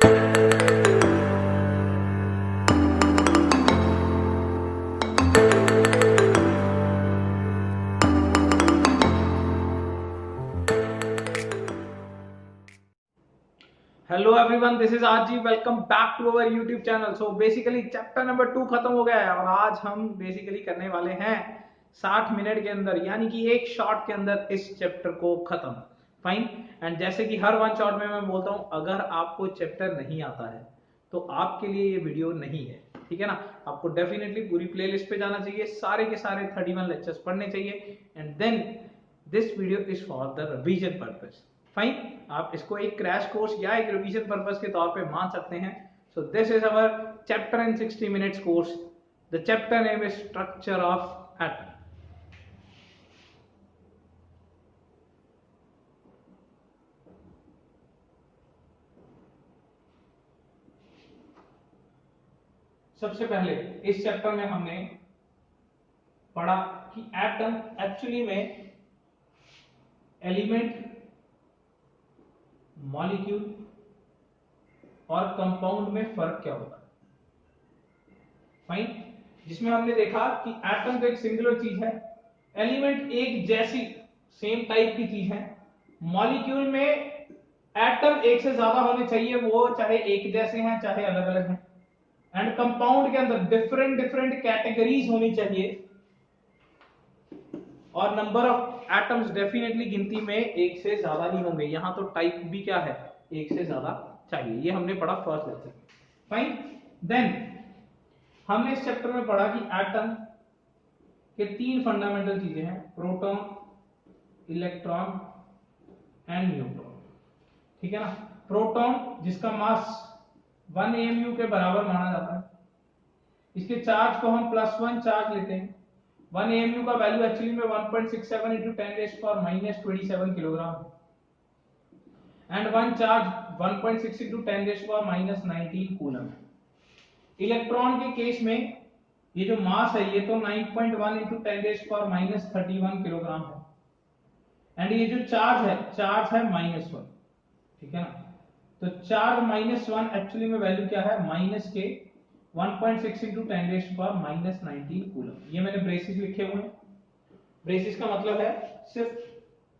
Hello everyone, this is RG. Welcome back to our YouTube channel. So basically chapter number 2 खत्म हो गया है और आज हम बेसिकली करने वाले हैं 60 मिनट के अंदर, यानी कि एक शॉट के अंदर इस चैप्टर को खत्म। फाइन। एंड जैसे कि हर वन शॉट में मैं बोलता हूं, अगर आपको चैप्टर नहीं आता है तो आपके लिए ये वीडियो नहीं है, ठीक है ना। आपको डेफिनेटली पूरी प्लेलिस्ट पे जाना चाहिए, सारे के सारे 31 लेक्चर्स पढ़ने चाहिए and then this video is for the revision purpose. Fine. आप इसको एक क्रैश कोर्स या एक रिवीजन पर्पस के तौर पे मान सकते हैं। सो this is our chapter in 60 minutes course. The chapter name is structure of atom. सबसे पहले इस चैप्टर में हमने पढ़ा कि एटम एक्चुअली में एलिमेंट, मॉलिक्यूल और कंपाउंड में फर्क क्या होता है। फाइन। जिसमें हमने देखा कि एटम तो एक सिंगुलर चीज है, एलिमेंट एक जैसी सेम टाइप की चीज है, मॉलिक्यूल में एटम एक से ज्यादा होने चाहिए, वो चाहे एक जैसे हैं चाहे अलग अलग हैं, एंड कंपाउंड के अंदर डिफरेंट डिफरेंट कैटेगरीज होनी चाहिए और नंबर ऑफ एटम्स डेफिनेटली गिनती में एक से ज्यादा ही होंगे। यहां तो टाइप भी क्या है, एक से ज्यादा चाहिए। ये हमने पढ़ा फर्स्ट लेक्चर में। फाइन। देन हमने इस चैप्टर में पढ़ा कि एटम के तीन फंडामेंटल चीजें हैं, प्रोटॉन, इलेक्ट्रॉन एंड न्यूट्रॉन, ठीक है ना। प्रोटॉन जिसका मास 1 AMU के बराबर माना जाता है, इसके चार्ज को हम +1 चार्ज लेते हैं। 1 AMU का वैल्यू एक्चुअली में 1.67 into 10⁻⁻27 kilogram and 1 charge 1.6 into 10⁻⁻19 coulomb. Electron के केस में ये जो मास है ये तो 9.1 into 10⁻31 किलोग्राम है एंड ये जो चार्ज है -1, ठीक है ना। तो चार्ज -1 एक्चुअली में वैल्यू क्या है, माइनस के 1.6 into 10⁻⁻19 कूलम। ये मैंने ब्रेसिस लिखे हुए हैं। ब्रेसिस का मतलब है सिर्फ,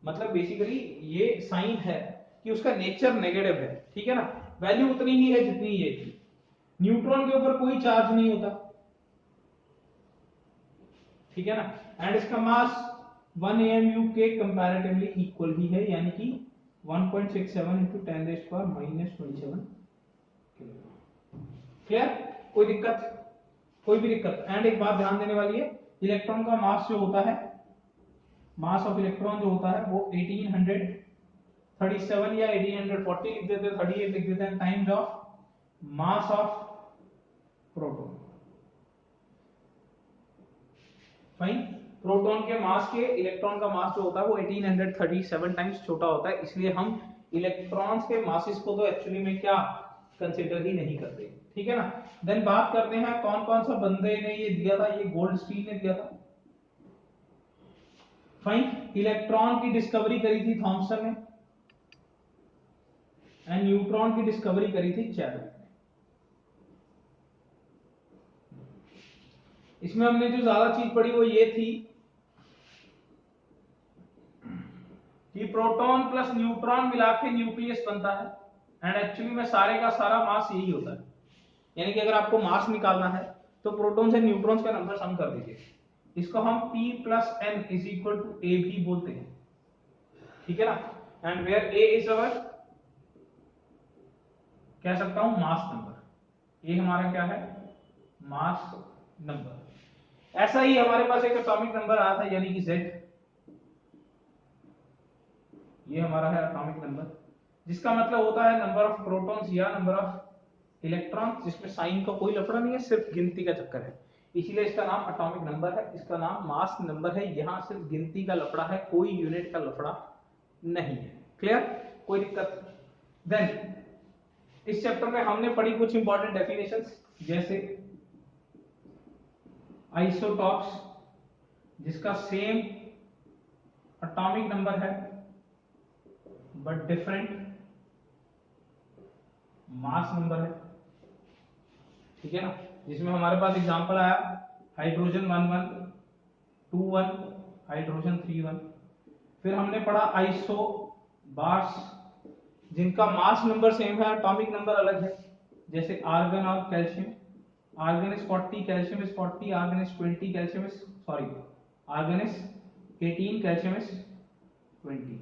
मतलब बेसिकली ये साइन है कि उसका नेचर नेगेटिव है, ठीक है ना। वैल्यू उतनी ही है जितनी ये थी। न्यूट्रॉन के ऊपर कोई चार्ज नहीं होता, ठीक है ना। एंड इसका मास 1 AMU के कंपैरेटिवली इक्वल ही है, यानी कि 1.67 into 10⁻⁻27 क्लियर। कोई दिक्कत, कोई भी दिक्कत। एंड एक बात ध्यान देने वाली है, इलेक्ट्रॉन का मास जो होता है, मास ऑफ इलेक्ट्रॉन जो होता है वो 1837 या 1840 लिख देते हैं, 38 लिख देते हैं, times of mass of proton. Fine. Proton के मास के इलेक्ट्रॉन का मास जो होता है वो 1837 टाइम्स छोटा होता है, इसलिए हम इलेक्ट्रॉन्स के मासेस को तो एक्चुअली में क्या कंसीडर ही नहीं करते, ठीक है ना। देन बात करते हैं कौन कौन सा बंदे ने ये दिया था, ये गोल्डस्टीन ने दिया था। फाइन। इलेक्ट्रॉन की डिस्कवरी करी थी थॉमसन ने एंड न्यूट्रॉन की डिस्कवरी करी थी चैडविक ने। इसमें हमने जो ज्यादा चीज पढ़ी वो ये थी कि प्रोटॉन प्लस न्यूट्रॉन मिला के न्यूक्लियस बनता है एंड एक्चुअली में सारे का सारा मास यही होता है। यानी कि अगर आपको मास निकालना है तो प्रोटॉन से न्यूट्रॉन्स का नंबर सम कर दीजिए, इसको हम P + N = A भी बोलते हैं, ठीक है ना। And where A is our, कह सकता हूं मास नंबर। A हमारा क्या है, मास नंबर। ऐसा ही हमारे पास एक एटॉमिक नंबर आया था, यानी कि Z। ये हमारा है एटॉमिक नंबर, जिसका मतलब होता है नंबर ऑफ प्रोटॉन्स या नंबर ऑफ इलेक्ट्रॉन्स, जिसमें साइन का कोई लफड़ा नहीं है, सिर्फ गिनती का चक्कर है, इसीलिए इसका नाम एटॉमिक नंबर है। इसका नाम मास नंबर है, यहां सिर्फ गिनती का लफड़ा है, कोई यूनिट का लफड़ा नहीं है। क्लियर, कोई दिक्कत। देन इस चैप्टर में हमने पढ़ी कुछ इंपॉर्टेंट डेफिनेशंस, जैसे आइसोटॉप्स जिसका सेम एटॉमिक नंबर है बट डिफरेंट मास नंबर है, ठीक है ना, जिसमें हमारे पास एग्जांपल आया हाइड्रोजन 11 21, हाइड्रोजन 31। फिर हमने पढ़ा आइसो बार्स जिनका मास नंबर सेम है, एटॉमिक नंबर अलग है, जैसे आर्गन और calcium, argon is 40, calcium is 40, argon is 20, calcium is argon is 18, calcium is 20,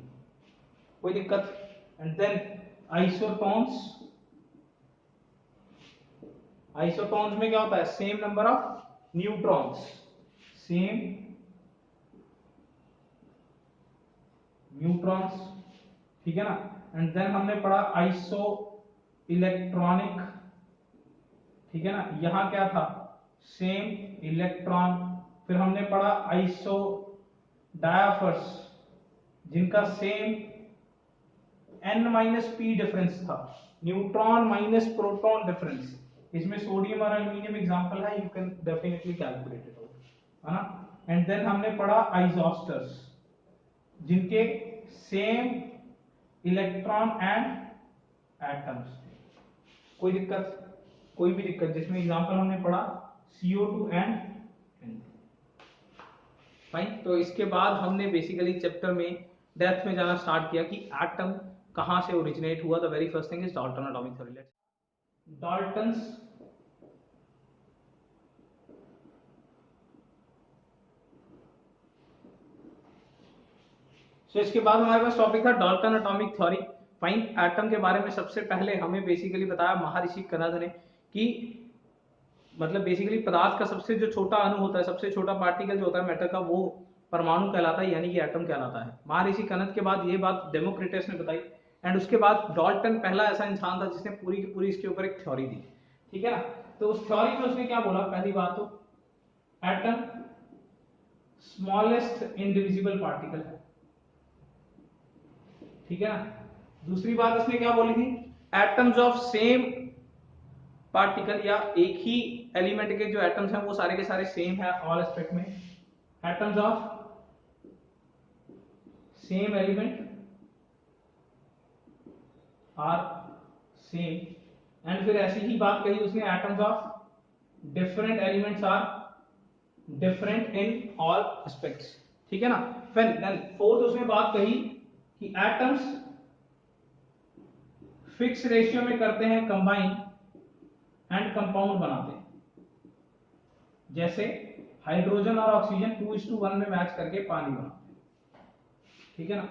कोई दिक्कत। एंड देन आइसोटोन्स, आइसोटोन्स में क्या होता है, same number of neutrons, same neutrons, ठीक है ना। एंड देन हमने पढ़ा आइसो इलेक्ट्रॉनिक, ठीक है ना, यहां क्या था, सेम इलेक्ट्रॉन। फिर हमने पढ़ा आइसो डायाफर्स जिनका सेम n-p डिफरेंस था, न्यूट्रॉन माइनस प्रोटॉन डिफरेंस। इसमें सोडियम और एल्यूमिनियम एग्जांपल है, you can definitely calculate it out, है ना। एंड देन हमने पढ़ा आइसोस्टर्स जिनके सेम इलेक्ट्रॉन एंड एटम्स, कोई दिक्कत, कोई भी दिक्कत, जिसमें एग्जांपल हमने पढ़ा CO2 एंड N2, फाइन। तो इसके बाद हमने बेसिकली चैप्टर में डेप्थ में जाना स्टार्ट किया कि एटम कहां से ओरिजिनेट हुआ। The very first thing is Dalton atomic theory. Let's Dalton's so इसके बाद हमारे पास टॉपिक था Dalton atomic theory. Fine, atom के बारे में सबसे पहले हमें बेसिकली बताया महर्षि कनद ने कि मतलब बेसिकली पदार्थ का सबसे जो छोटा अणु होता है, सबसे छोटा पार्टिकल जो होता है मैटर का, वो परमाणु कहलाता है, यानी कि एटम कहलाता है। महर्षि कनद के बाद ये बात डेमोक्रिटस ने बताई, एंड उसके बाद डाल्टन पहला ऐसा इंसान था जिसने पूरी की पूरी इसके ऊपर एक थ्योरी दी, ठीक है ना। तो उस थ्योरी में उसने क्या बोला, पहली बात तो एटम स्मॉलेस्ट इंडिविजिबल पार्टिकल है, ठीक है ना। दूसरी बात उसने क्या बोली थी, एटम्स ऑफ सेम पार्टिकल या एक ही एलिमेंट के जो एटम्स हैं वो सारे के सारे सेम है ऑल एस्पेक्ट में, atoms of same element are same. And फिर ऐसी ही बात कही उसने, atoms of different elements are different in all aspects, ठीक है ना। फिर देन फोर्थ उसने बात कही कि एटम्स फिक्स रेशियो में करते हैं कंबाइन एंड कंपाउंड बनाते हैं, जैसे हाइड्रोजन और ऑक्सीजन 2:1 में मैच करके पानी बनाते हैं, ठीक है ना।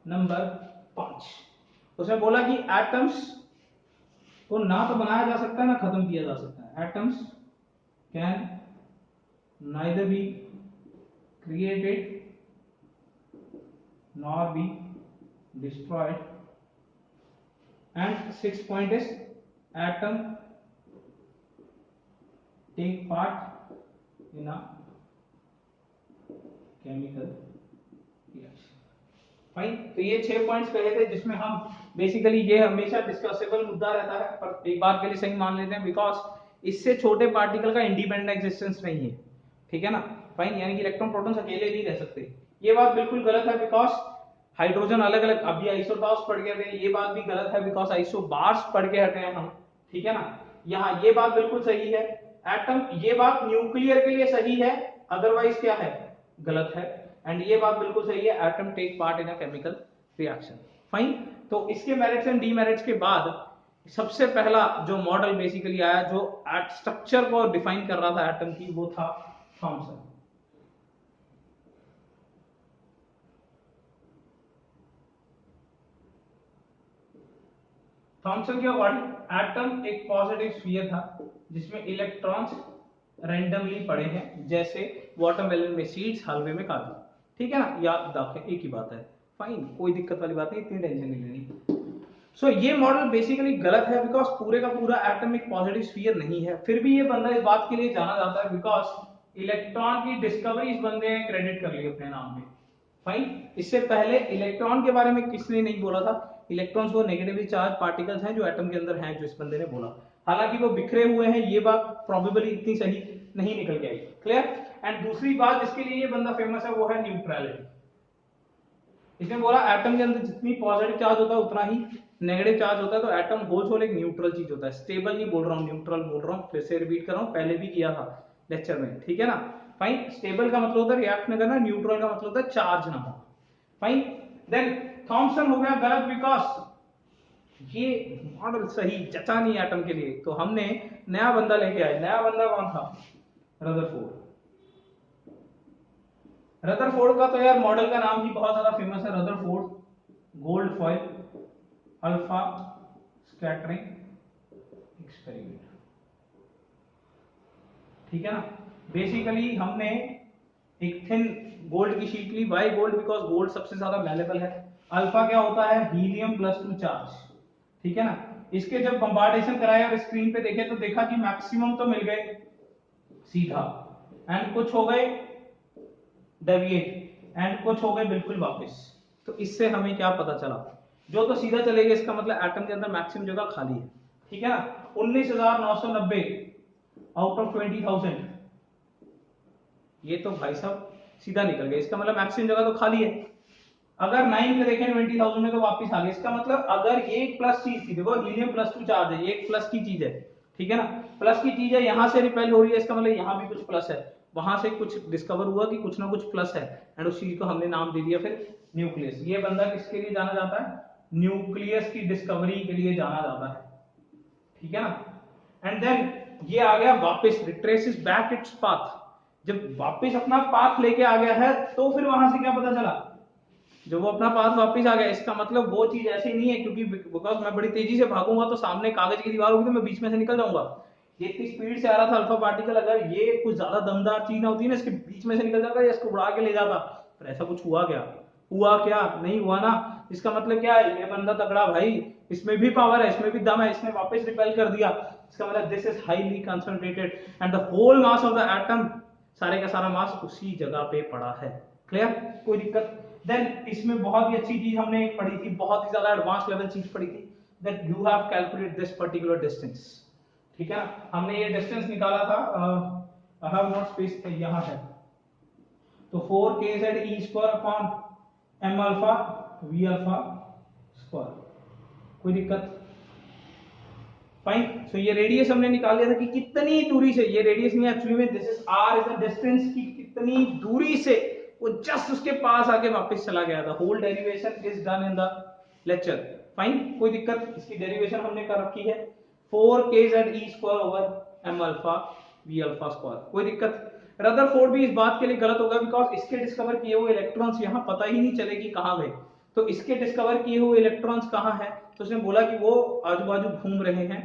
नंबर 5 उसने बोला कि एटम्स को ना तो बनाया जा सकता है ना खत्म किया जा सकता है, atoms can neither be created nor be destroyed. And 6th point is atom take part in a chemical reaction, fine. तो ये 6 पॉइंट्स कहे थे जिसमें हम बेसिकली, ये हमेशा डिस्कसेबल मुद्दा रहता है, पर एक बार के लिए सही मान लेते हैं बिकॉज इससे छोटे पार्टिकल का इंडिपेंडेंट एग्जिस्टेंस नहीं है, ठीक है ना। फाइन, यानी कि इलेक्ट्रॉन प्रोटॉन्स अकेले नहीं रह सकते, ये बात बिल्कुल गलत है बिकॉज हाइड्रोजन अलग अलग, अभी आइसोटॉप्स पढ़ के हटे, ये बात भी गलत है बिकॉज आइसोबार्स पढ़ के हटे हैं हम, ठीक है ना। यहाँ ये बात बिल्कुल सही है, एटम, ये बात न्यूक्लियर के लिए सही है, अदरवाइज क्या है, गलत है। एंड ये बात बिल्कुल सही है, atom take part in a chemical reaction, fine. तो इसके मेरिट्स एंड डीमेरिट्स के बाद सबसे पहला जो मॉडल बेसिकली आया जो स्ट्रक्चर को डिफाइन कर रहा था एटम की, वो था थॉमसन। थॉमसन के अकॉर्डिंग एटम एक पॉजिटिव स्फीयर था जिसमें इलेक्ट्रॉन्स रैंडमली पड़े हैं, जैसे वाटरमेलन में सीड्स, हलवे में काजू, ठीक है ना, याद रखें एक ही बात है, फाइन, कोई दिक्कत वाली बात नहीं, इतनी टेंशन नहीं लेनी। सो ये मॉडल बेसिकली गलत है बिकॉज पूरे का पूरा एटम एक पॉजिटिव स्फीयर नहीं है। फिर भी ये बंदा इस बात के लिए जाना जाता है बिकॉज इलेक्ट्रॉन की डिस्कवरी इस बंदे ने क्रेडिट कर ली अपने नाम पे, फाइन। इससे पहले इलेक्ट्रॉन के बारे में किसने नहीं बोला था, इलेक्ट्रॉन्स वो नेगेटिवली चार्ज पार्टिकल्स हैं जो एटम के अंदर हैं, जो इस बंदे ने बोला, हालांकि वो बिखरे हुए हैं, ये बात प्रोबेबली इतनी सही नहीं निकल के आई, क्लियर। एंड दूसरी बात जिसके लिए ये बंदा फेमस है वो है न्यूट्रलिटी। इसने बोला एटम के अंदर जितनी पॉजिटिव चार्ज होता है उतना ही नेगेटिव चार्ज होता है तो एटम होल एक न्यूट्रल चीज होता है, स्टेबल नहीं बोल रहा हूँ, न्यूट्रल बोल रहा हूँ, फिर से रिपीट कर रहा हूँ, पहले भी किया था लेक्चर में, ठीक है ना। फाइन, स्टेबल का मतलब होता है रिएक्ट न करना, न्यूट्रल का मतलब होता है चार्ज ना हो। फाइन, देन थॉमसन हो गया गलत बिकॉज ये मॉडल सही जचा नहीं एटम के लिए, तो हमने नया बंदा लेके आए। नया बंदा कौन था? रदरफोर्ड। रदरफोर्ड का तो यार मॉडल का नाम ही बहुत ज्यादा फेमस है, Rutherford gold foil alpha scattering experiment, ठीक है ना। बेसिकली हमने एक थिन गोल्ड की शीट ली, वाई गोल्ड बिकॉज गोल्ड सबसे ज्यादा वैल्यूएबल है। अल्फा क्या होता है? हीलियम प्लस 2 चार्ज, ठीक है ना। इसके जब बम्बार्डेशन कराया और स्क्रीन पे देखे तो देखा कि मैक्सिमम तो मिल गए सीधा, एंड कुछ हो गए डेविएट, एंड कुछ हो गए बिल्कुल वापस। तो इससे हमें क्या पता चला? जो तो सीधा चलेगा इसका मतलब एटम के अंदर मैक्सिमम जगह खाली है, ठीक है ना। 19,990 आउट ऑफ 20,000, ये तो भाई साहब सीधा निकल गया, इसका मतलब मैक्सिमम जगह तो खाली है। अगर 9 पे देखें 20,000 में तो वापस आ गया, इसका मतलब अगर ये एक प्लस चीज थी, देखो हीलियम प्लस 2 चार्ज है, ये एक प्लस की चीज है, ठीक है ना, प्लस की चीज है, यहां से रिपेल हो रही है, इसका मतलब यहां भी कुछ प्लस है, वहां से कुछ डिस्कवर हुआ कि कुछ ना कुछ प्लस है, एंड उस चीज को हमने नाम दे दिया फिर न्यूक्लियस। ये बंदा किसके लिए जाना जाता है? न्यूक्लियस की डिस्कवरी के लिए जाना जाता है, ठीक है ना। एंड देन ये आ गया वापस, रिट्रेसेस बैक इट्स पाथ। जब वापस अपना पाथ लेके आ गया है तो फिर वहां से क्या पता चला? जब वो अपना पाथ वापस आ गया, इसका मतलब वो चीज ऐसी नहीं है क्योंकि बिकॉज मैं बड़ी तेजी से भागूंगा तो सामने कागज की दीवार होगी तो मैं बीच में से निकल जाऊंगा। ये इतनी स्पीड से आ रहा था अल्फा पार्टिकल, अगर ये कुछ ज्यादा दमदार चीज ना होती ना, इसके बीच में से निकल जाता या इसको उड़ा के ले जाता, पर ऐसा कुछ हुआ क्या? हुआ क्या? नहीं हुआ ना। इसका मतलब क्या है? ये बंदा तगड़ा भाई, इसमें भी पावर है, इसमें भी दम है, इसने वापस रिपेल कर दिया। इसका मतलब this is highly concentrated and the whole mass of the atom, सारे का सारा मास उसी जगह पे पड़ा है। क्लियर? कोई दिक्कत? देन इसमें बहुत ही अच्छी चीज हमने एक पढ़ी थी, बहुत ही ज्यादा एडवांस लेवल चीज पढ़ी थी, that you have calculate this particular distance, ठीक है ना। हमने ये डिस्टेंस निकाला था, आई हैव नॉट स्पेस, यहां है, तो 4kz square upon m alpha v alpha square. कोई दिक्कत? फाइन। सो ये रेडियस हमने निकाल लिया था कि कितनी दूरी से, ये रेडियस नहीं एक्चुअली में, this is r is the distance, की कितनी दूरी से वो जस्ट उसके पास आके वापस चला गया था। Whole derivation is done in the lecture. Fine, कोई दिक्कत? इसकी डेरिवेशन हमने कर रखी है 4kz square over m alpha v alpha square. कोई दिक्कत? रदरफोर्ड भी इस बात के लिए गलत होगा बिकॉज इसके डिस्कवर किए हुए इलेक्ट्रॉन्स यहाँ पता ही नहीं चलेगी कहाँ गए, तो इसके डिस्कवर किए हुए इलेक्ट्रॉन्स कहाँ हैं, तो उसने बोला कि वो आजू बाजू घूम रहे हैं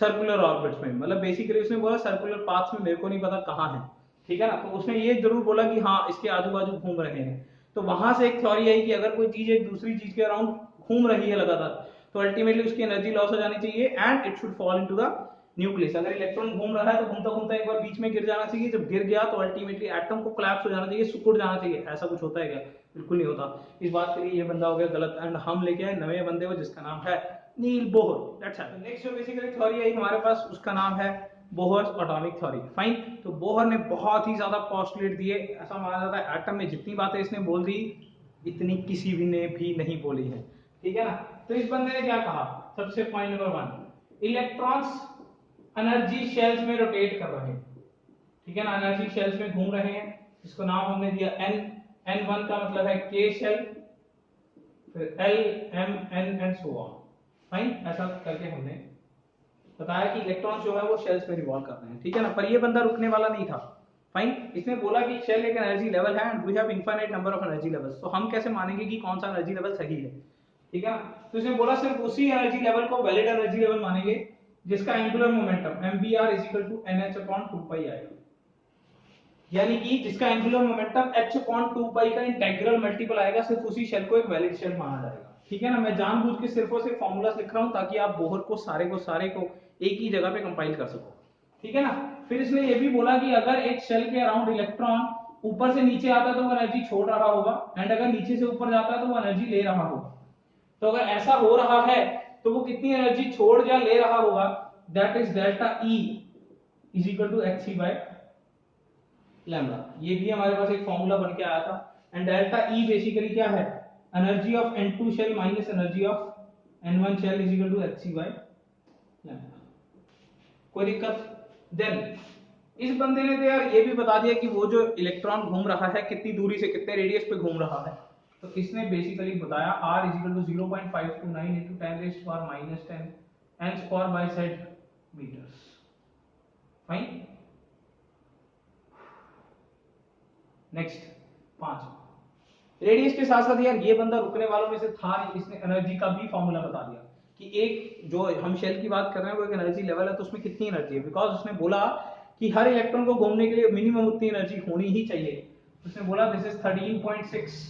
सर्कुलर ऑर्बिट्स में, मतलब बेसिकली उसने बोला सर्कुलर पाथ्स में, मेरे को नहीं पता कहाँ है, ठीक है ना। तो उसने ये जरूर बोला कि हाँ इसके आजू बाजू घूम रहे हैं। तो वहां से एक थ्योरी आई कि अगर कोई चीज एक दूसरी चीज के अराउंड घूम रही है लगातार तो अल्टीमेटली उसकी एनर्जी लॉस हो जानी चाहिए and it should fall into the nucleus. अगर इलेक्ट्रॉन घूम रहा है तो घूमता घूमता एक बार बीच में गिर जाना चाहिए, जब गिर गया तो अल्टीमेटली एटम को कोलैप्स हो जाना चाहिए, सिकुड़ जाना चाहिए। ऐसा कुछ होता है क्या? बिल्कुल नहीं होता। इस बात के लिए ये बंदा हो गया गलत, एंड हम लेके आए नए बंदे को जिसका नाम है नील बोहर। That's it. नेक्स्ट जो बेसिकली थ्योरी आई हमारे पास उसका नाम है बोहर्स एटॉमिक थ्योरी। फाइन, तो बोहर ने बहुत ही ज्यादा पोस्टुलेट दिए, ऐसा माना जाता है एटम में जितनी बातें इसने बोल दी इतनी किसी भी ने भी नहीं बोली है, ठीक है ना। तो इस बंदे ने क्या कहा? सबसे point number 1, electrons energy shells में रोटेट कर रहे हैं, ठीक है ना, एनर्जी शेल्स में घूम रहे हैं। इसको नाम हमने दिया n, n1 का मतलब है k शेल, फिर l m n and so on. Fine, ऐसा करके हमने बताया कि इलेक्ट्रॉन जो है वो शेल्स में रिवॉल्व कर रहे हैं, ठीक है ना। पर ये बंदा रुकने वाला नहीं था। फाइन, इसने बोला कि शेल एक एनर्जी लेवल है and we have infinite number of energy levels, तो हम कैसे मानेंगे कि कौन सा एनर्जी लेवल सही है, ठीक है ना। तो इसने बोला सिर्फ उसी एनर्जी लेवल को वैलिड एनर्जी लेवल मानेंगे जिसका एंगुलर मोमेंटम mvr nh/2π आएगा, यानी कि जिसका एंगुलर मोमेंटम h/2π का इंटीग्रल मल्टीपल आएगा, सिर्फ उसी शेल को एक वैलिड शेल माना जाएगा, ठीक है ना। मैं जानबूझ के सिर्फ और सिर्फ फॉर्मूलास लिख रहा हूं ताकि आप बोहर को सारे को एक ही जगह पे कंपाइल कर सको, ठीक है ना। फिर इसने ये भी बोला कि अगर एक शेल के अराउंड इलेक्ट्रॉन ऊपर से नीचे आता है तो वो एनर्जी छोड़ रहा होगा, एंड अगर नीचे से ऊपर जाता है तो वो एनर्जी ले रहा होगा। तो अगर ऐसा हो रहा है तो वो कितनी एनर्जी छोड़ या ले रहा होगा, that is delta E is equal to hc by lambda. ये भी हमारे पास एक फॉर्मूला बन के आया था, एंड डेल्टा E बेसिकली क्या है? Energy of N2 shell minus energy of N1 shell is equal to hc by lambda. कोई दिक्कत? देन इस बंदे ने तो यार ये भी बता दिया कि वो जो इलेक्ट्रॉन घूम रहा है कितनी दूरी से, कितने रेडियस पे घूम रहा है। तो इसने बेसिकली बताया r is equal to 0.529 into 10 raised to power minus 10 n square by z meters। Fine. Next 5 radius के साथ साथ यार ये बंदा रुकने वालों में से था नहीं, इसने एनर्जी का भी फॉर्मूला बता दिया कि एक जो हम शेल की बात कर रहे हैं वो एक एनर्जी लेवल है, तो उसमें कितनी एनर्जी है, बिकॉज उसने बोला कि हर इलेक्ट्रॉन को घूमने के लिए मिनिमम उतनी एनर्जी होनी ही चाहिए। उसने बोला this is 13.6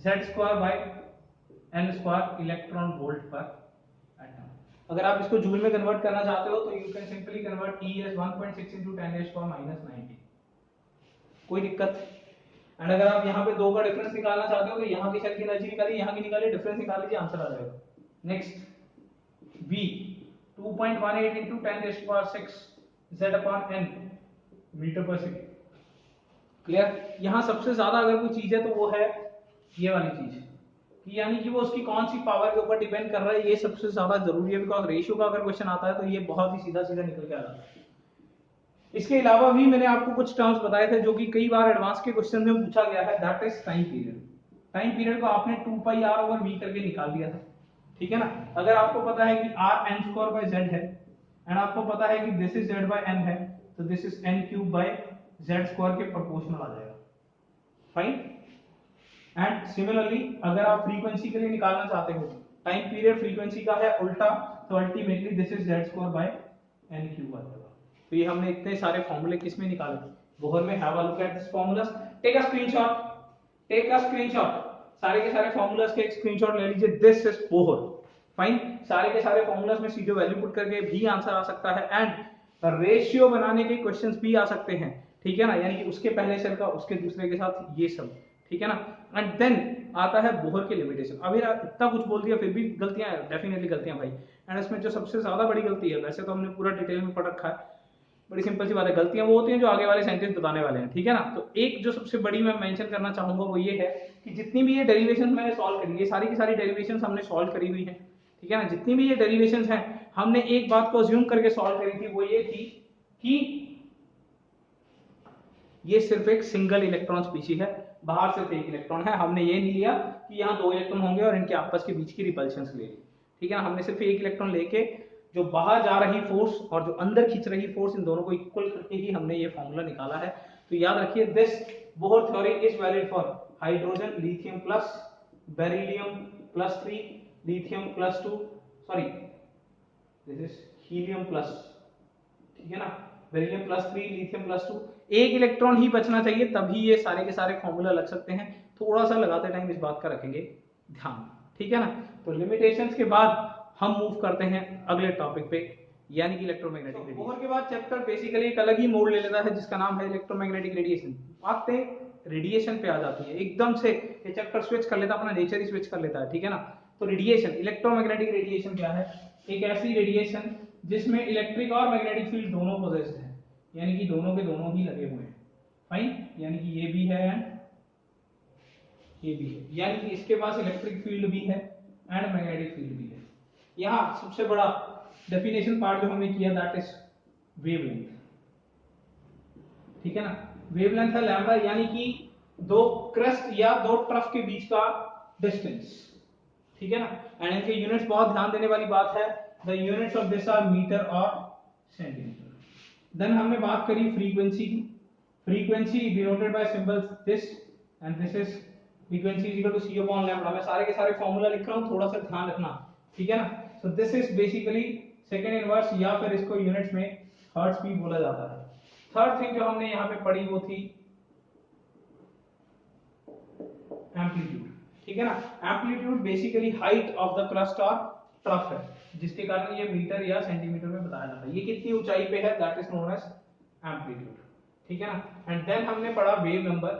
z square by n square electron volt पर एटम। अगर आप इसको जूल में कन्वर्ट करना चाहते हो तो you can simply convert E as 1.6 into 10 raised to power minus 90। कोई दिक्कत? एंड अगर आप यहाँ पे दो का डिफरेंस निकालना चाहते हो तो यहाँ की शेल की एनर्जी निकालिए, यहाँ की निकालिए, डिफरेंस निकाल लीजिए, आंसर आ जाएगा। Next V 2.18 into 10 raised to power 6 Z upon n metre पर सेकेंड। क्लियर? यहाँ सबसे ज्यादा अगर कोई चीज है तो वो है ये वाली चीज, कि यानी कि वो उसकी कौन सी पावर के ऊपर डिपेंड कर रहा है, ये सबसे ज्यादा जरूरी है, बिकॉज रेशियो का अगर क्वेश्चन आता है तो ये बहुत ही सीधा सीधा निकल के आ जाता है। इसके अलावा भी मैंने आपको कुछ टर्म्स बताए थे जो कि कई बार एडवांस के क्वेश्चन में पूछा गया है, that is time period. Time period को आपने 2 पाई r ओवर v करके निकाल दिया था, ठीक है ना। अगर आपको पता है कि r n square by z है एंड आपको पता है कि this is z by n है, तो this is n cube by z square के प्रोपोर्शनल आ जाएगा। फाइन। एंड सिमिलरली अगर आप फ्रीक्वेंसी के लिए निकालना चाहते हो, टाइम पीरियड फ्रीक्वेंसी का है उल्टा, तो ultimately this is z square by n cube आ जाएगा। तो ये हमने इतने सारे फॉर्मूले किसमें निकाले? बोहर में। Have a look at this formulas, take a screenshot, take a screenshot, सारे के सारे फॉर्मूलास के एक स्क्रीनशॉट ले लीजिए। This is Bohr. फाइन। सारे के सारे फॉर्मूलास में सीधे वैल्यू पुट करके भी आंसर आ सकता है एंड रेशियो बनाने के क्वेश्चंस भी आ सकते हैं, ठीक है ना, यानी कि उसके पहले सेल का उसके दूसरे के साथ ये सब, ठीक है ना। एंड देन आता है बोहर की लिमिटेशन। अभी इतना कुछ बोल दिया फिर भी गलतियां, डेफिनेटली गलतियां भाई। एंड इसमें जो सबसे ज्यादा बड़ी गलती है, वैसे तो हमने पूरा डिटेल में पढ़ रखा है, बड़ी सिंपल सी बात है, गलतियां वो होती हैं जो आगे वाले सेंटेंस बताने वाले हैं, ठीक है ना। तो एक जो सबसे बड़ी मैं मेंशन करना चाहूंगा वो ये है कि जितनी भी ये डेरिवेशंस मैंने सॉल्व करी, ये सारी की सारी डेरिवेशंस हमने सॉल्व करी हुई है, ठीक है ना। जितनी भी ये डेरिवेशंस हैं हमने एक बात को अज्यूम करके सॉल्व करी थी, वो ये थी कि ये सिर्फ एक सिंगल इलेक्ट्रॉन स्पीशीज है, बाहर सिर्फ एक इलेक्ट्रॉन है। हमने ये नहीं लिया कि यहाँ दो इलेक्ट्रॉन होंगे और इनके आपस के बीच की रिपल्शंस ले ली, ठीक है ना। हमने सिर्फ एक इलेक्ट्रॉन लेके जो बाहर जा रही फोर्स और जो अंदर खींच रही फोर्स, इन दोनों को इक्वल करके ही हमने ये फॉर्मूला निकाला है। तो याद रखिए, this Bohr theory is valid for hydrogen, lithium plus, beryllium plus 3, lithium plus 2, sorry this is helium plus, ठीक है ना, बेरिलियम प्लस 3, लिथियम प्लस 2। एक इलेक्ट्रॉन ही बचना चाहिए, तभी ये सारे के सारे फॉर्मूला लग सकते हैं। थोड़ा सा लगाते टाइम इस बात का रखेंगे ध्यान, ठीक है ना। तो लिमिटेशंस के बाद हम मूव करते हैं अगले टॉपिक पे, यानी कि इलेक्ट्रोमैग्नेटिक रेडिएशन। बोहर के बाद चैप्टर बेसिकली एक अलग ही मोड ले लेता है जिसका नाम है इलेक्ट्रोमैग्नेटिक रेडिएशन। बातें रेडिएशन पे आ जाती है एकदम से, ये चैप्टर स्विच कर लेता है, अपना नेचर ही स्विच कर लेता है, ठीक है ना। तो रेडिएशन, इलेक्ट्रोमैग्नेटिक रेडिएशन क्या है? एक ऐसी रेडिएशन जिसमें इलेक्ट्रिक और मैग्नेटिक फील्ड दोनों पोजेस्ड है, यानी कि दोनों के दोनों ही लगे हुए हैं। फाइन। यानी कि ये भी है एंड ये भी है, यानी कि इसके पास इलेक्ट्रिक फील्ड भी है एंड मैग्नेटिक फील्ड भी है। यहाँ सबसे बड़ा डेफिनेशन पार्ट जो हमने किया, दैट इज वेवलेंथ, ठीक है ना। वेवलेंथ है लैम्डा, यानी कि दो क्रस्ट या दो ट्रफ के बीच का डिस्टेंस, ठीक है ना। एंड इनके यूनिट्स बहुत ध्यान देने वाली बात है, the units of this are metre और सेंटीमीटर। देन हमने बात करी फ्रीक्वेंसी की, frequency denoted by symbol this and this is frequency is equal to c upon lambda. मैं सारे के सारे फार्मूला लिख रहा हूं, थोड़ा सा ध्यान रखना, ठीक है ना। सो this is basically second inverse, या फिर इसको यूनिट्स में हर्ट्ज भी बोला जाता है। थर्ड थिंग जो हमने यहाँ पे पढ़ी वो थी एम्पलीट्यूड, ठीक है ना। Amplitude basically height of the crust और ट्रफ है, जिसके कारण ये मीटर या सेंटीमीटर में बताया जाता है। ये कितनी ऊंचाई पे है, that is known as amplitude, ठीक है ना। एंड देन हमने पढ़ा वेव नंबर।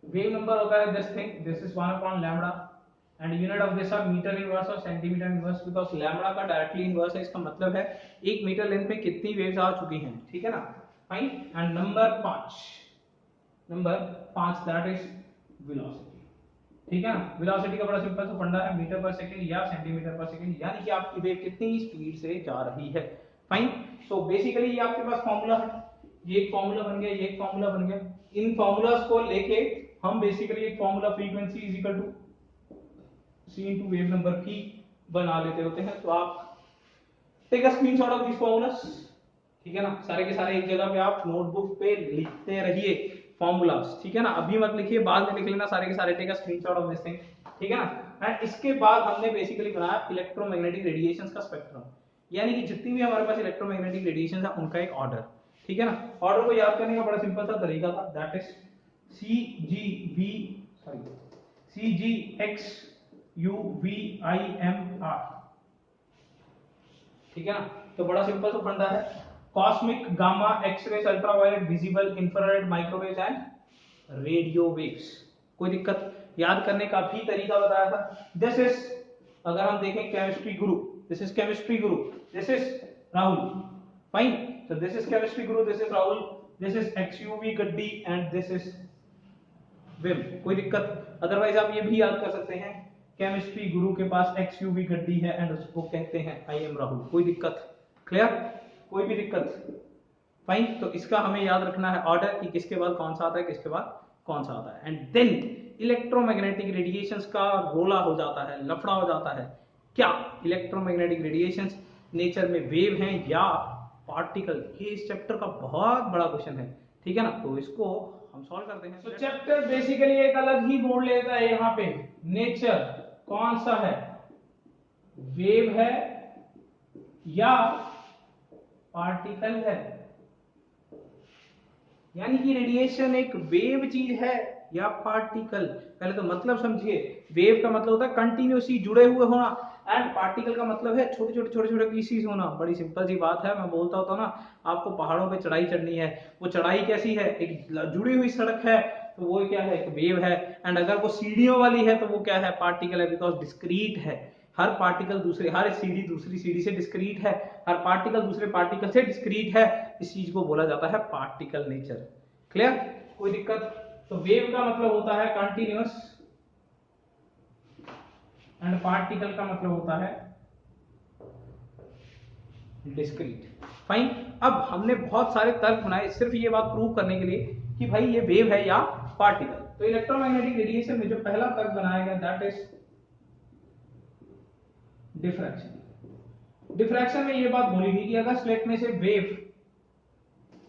वेव नंबर होता है this thing, this is 1 upon lambda and unit of this are metre inverse और सेंटीमीटर इनवर्स, बिकॉज़ लैम्डा का डायरेक्टली इनवर्स है। इसका मतलब है 1 मीटर लेंथ में कितनी वेव्स आ चुकी हैं, ठीक है ना। Fine. And number 5 that is velocity. ठीक है ना, वेलोसिटी का बड़ा सिंपल सा फंडा है, मीटर पर सेकंड या सेंटीमीटर पर सेकंड, यानी कि आपकी वेव कितनी स्पीड से जा रही है। फाइन। सो बेसिकली ये आपके पास फॉर्मूला है, ये एक फॉर्मूला बन गया, ये एक फॉर्मूला बन गया। इन फॉर्मूलास को लेके हम बेसिकली एक formula frequency is equal to c into wave number v बना लेते होते हैं। तो आप take a screenshot of this formulas. ठीक है ना, सारे के सारे एक जगह पे आप नोटबुक पे लिखते रहिए फॉर्मूलास। ठीक है ना, अभी मत लिखिए, बाद में लिख लेना सारे के सारे, take a screenshot of this thing. ठीक है ना। एंड इसके बाद हमने बेसिकली बनाया इलेक्ट्रोमैग्नेटिक रेडिएशंस का स्पेक्ट्रम, यानी कि जितनी भी हमारे पास इलेक्ट्रोमैग्नेटिक रेडिएशन है उनका एक ऑर्डर। ठीक है ना, ऑर्डर को याद करने का बड़ा सिंपल सा तरीका था, दैट इज CGVXUVIMR। ठीक है ना, तो बड़ा सिंपल सा फंडा है, cosmic, gamma, X rays, ultraviolet, visible, infrared, microwave and radio waves. कोई दिक्कत, याद करने का भी तरीका बताया था। दिस इज, अगर हम देखें chemistry Guru, this is chemistry Guru, this is Rahul. Fine. So this is chemistry guru, this is Rahul, this is XUV गड्डी and this is विम। कोई दिक्कत, अदरवाइज आप ये भी याद कर सकते हैं, केमिस्ट्री गुरु के पास XUV गड्डी है एंड उसको कहते हैं आई एम राहुल। कोई दिक्कत, क्लियर, कोई भी दिक्कत। फाइन। तो इसका हमें याद रखना है ऑर्डर कि किसके बाद कौन सा आता है, किसके बाद कौन सा आता है। एंड देन इलेक्ट्रोमैग्नेटिक रेडिएशंस का रोला हो जाता है, लफड़ा हो जाता है। क्या इलेक्ट्रोमैग्नेटिक रेडिएशंस नेचर में वेव हैं या पार्टिकल? ये इस चैप्टर का बहुत बड़ा क्वेश्चन है। ठीक है ना, तो इसको हम सॉल्व करते हैं। तो चैप्टर बेसिकली एक अलग ही बोर्ड लेता है यहाँ पे, नेचर कौन सा है, वेव है या पार्टिकल है, यानी कि रेडिएशन एक वेव चीज है या पार्टिकल। पहले तो मतलब समझिए, वेव का मतलब होता है कंटिन्यूसली जुड़े हुए होना, एंड पार्टिकल का मतलब है छोटे छोटे पीसीज होना। बड़ी सिंपल सी बात है, मैं बोलता होता ना आपको पहाड़ों पे चढ़ाई चढ़नी है, वो चढ़ाई कैसी है, एक जुड़ी हुई सड़क है, तो वो क्या है, एक वेव है। एंड अगर वो सीढ़ियों वाली है तो वो क्या है, पार्टिकल है, बिकॉज डिस्क्रीट है। हर पार्टिकल दूसरे, हर सीढ़ी दूसरी सीढ़ी से डिस्क्रीट है, हर पार्टिकल दूसरे पार्टिकल से डिस्क्रीट है। इस चीज को बोला जाता है पार्टिकल नेचर। क्लियर, कोई दिक्कत? तो वेव का मतलब होता है कंटिन्यूअस एंड पार्टिकल का मतलब होता है डिस्क्रीट। फाइन। अब हमने बहुत सारे तर्क बनाए सिर्फ ये बात प्रूव करने के लिए कि भाई ये वेव है या पार्टिकल। तो इलेक्ट्रोमैग्नेटिक रेडिएशन में जो पहला तर्क बनाया गया दैट इज डिफ्रैक्शन। डिफ्रैक्शन में ये बात बोली गई कि अगर स्लेट में से वेव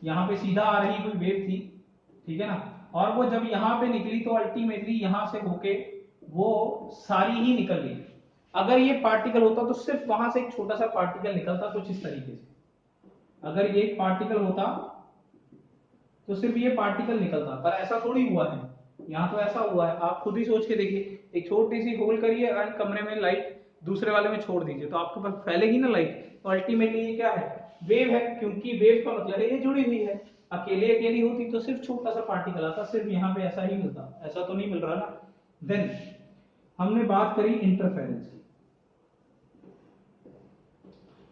यहां पे सीधा आ रही कोई वेव थी, ठीक है ना, और वो जब यहां पे निकली तो अल्टीमेटली यहां से होके वो सारी ही निकल गई। अगर ये पार्टिकल होता तो सिर्फ वहां से एक छोटा सा पार्टिकल निकलता कुछ इस तरीके से। अगर ये एक पार्टिकल होता तो सिर्फ ये पार्टिकल निकलता, पर ऐसा थोड़ी हुआ है, यहाँ तो ऐसा हुआ है। आप खुद ही सोच के देखिए, एक छोटी सी होल करिए एंड कमरे में लाइट दूसरे वाले में छोड़ दीजिए तो आपके पास फैलेगी ना लाइट। तो अल्टीमेटली ये क्या है, वेव है, क्योंकि वेव का मतलब है ये जुड़ी हुई है। अकेले अकेली होती तो सिर्फ छोटा सा पार्टिकल आता, सिर्फ यहाँ पे ऐसा ही मिलता, ऐसा तो नहीं मिल रहा ना। देन हमने बात करी इंटरफेरेंस की,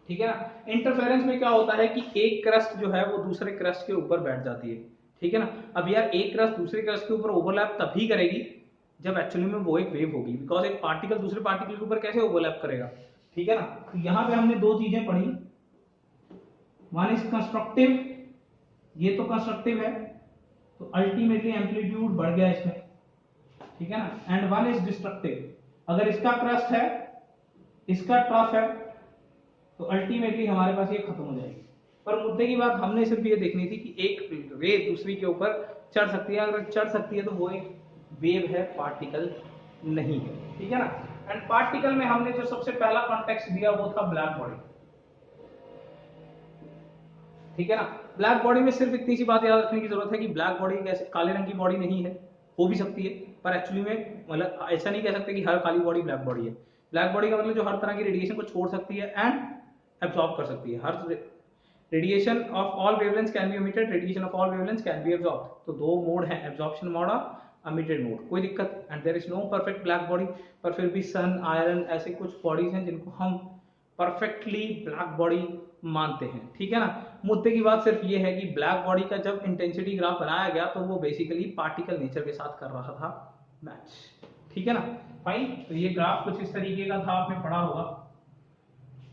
ठीक है ना। इंटरफेरेंस में क्या होता है कि एक क्रस्ट जो है वो दूसरे क्रस्ट के ऊपर बैठ जाती है, ठीक है ना। अब यार एक क्रस्ट दूसरे क्रस्ट के ऊपर ओवरलैप तभी करेगी जब एक्चुअली में वो एक वेव होगी, बिकॉज एक पार्टिकल दूसरे पार्टिकल के ऊपर कैसे ओवरलैप करेगा, ठीक है ना। तो यहाँ पे हमने दो चीजें पढ़ी, वन इज कंस्ट्रक्टिव, ये तो कंस्ट्रक्टिव है तो अल्टीमेटली एम्पलीट्यूड बढ़ गया इसमें, ठीक है ना। एंड वन इज डिस्ट्रक्टिव, अगर इसका क्रस्ट है इसका ट्रफ है तो अल्टीमेटली हमारे पास ये खत्म हो जाएगी। पर मुद्दे की बात हमने सिर्फ ये देखनी थी कि एक रे दूसरी के ऊपर चढ़ सकती है, अगर चढ़ सकती है तो वो एक वेव है, पार्टिकल नहीं है, ठीक है ना। एंड पार्टिकल में हमने जो सबसे पहला कॉन्टेक्स्ट दिया वो था ब्लैक बॉडी, ठीक है ना। ब्लैक बॉडी में सिर्फ इतनी सी बात याद रखने की जरूरत है कि ब्लैक बॉडी कैसे काले रंग की बॉडी नहीं है, हो भी सकती है पर एक्चुअली में मतलब ऐसा नहीं कह सकते कि हर काली बॉडी ब्लैक बॉडी है। ब्लैक बॉडी का मतलब जो हर तरह की रेडिएशन को छोड़ सकती है एंड एब्जॉर्ब कर सकती है। हर radiation of all wavelengths can be emitted, radiation of all wavelengths can be absorbed. तो दो मोड हैं, एब्जॉर्प्शन मोड और एमिटेड मोड, कोई दिक्कत। And there is no perfect black body, पर फिर भी सन, आयरन ऐसे कुछ बॉडीज हैं जिनको हम परफेक्टली ब्लैक बॉडी मानते हैं, ठीक है ना। मुद्दे की बात सिर्फ ये है कि ब्लैक बॉडी का जब इंटेंसिटी ग्राफ बनाया गया तो वो बेसिकली पार्टिकल नेचर के साथ कर रहा था मैच, ठीक है ना। फाइन, तो ये ग्राफ कुछ इस तरीके का था, आपने पढ़ा होगा।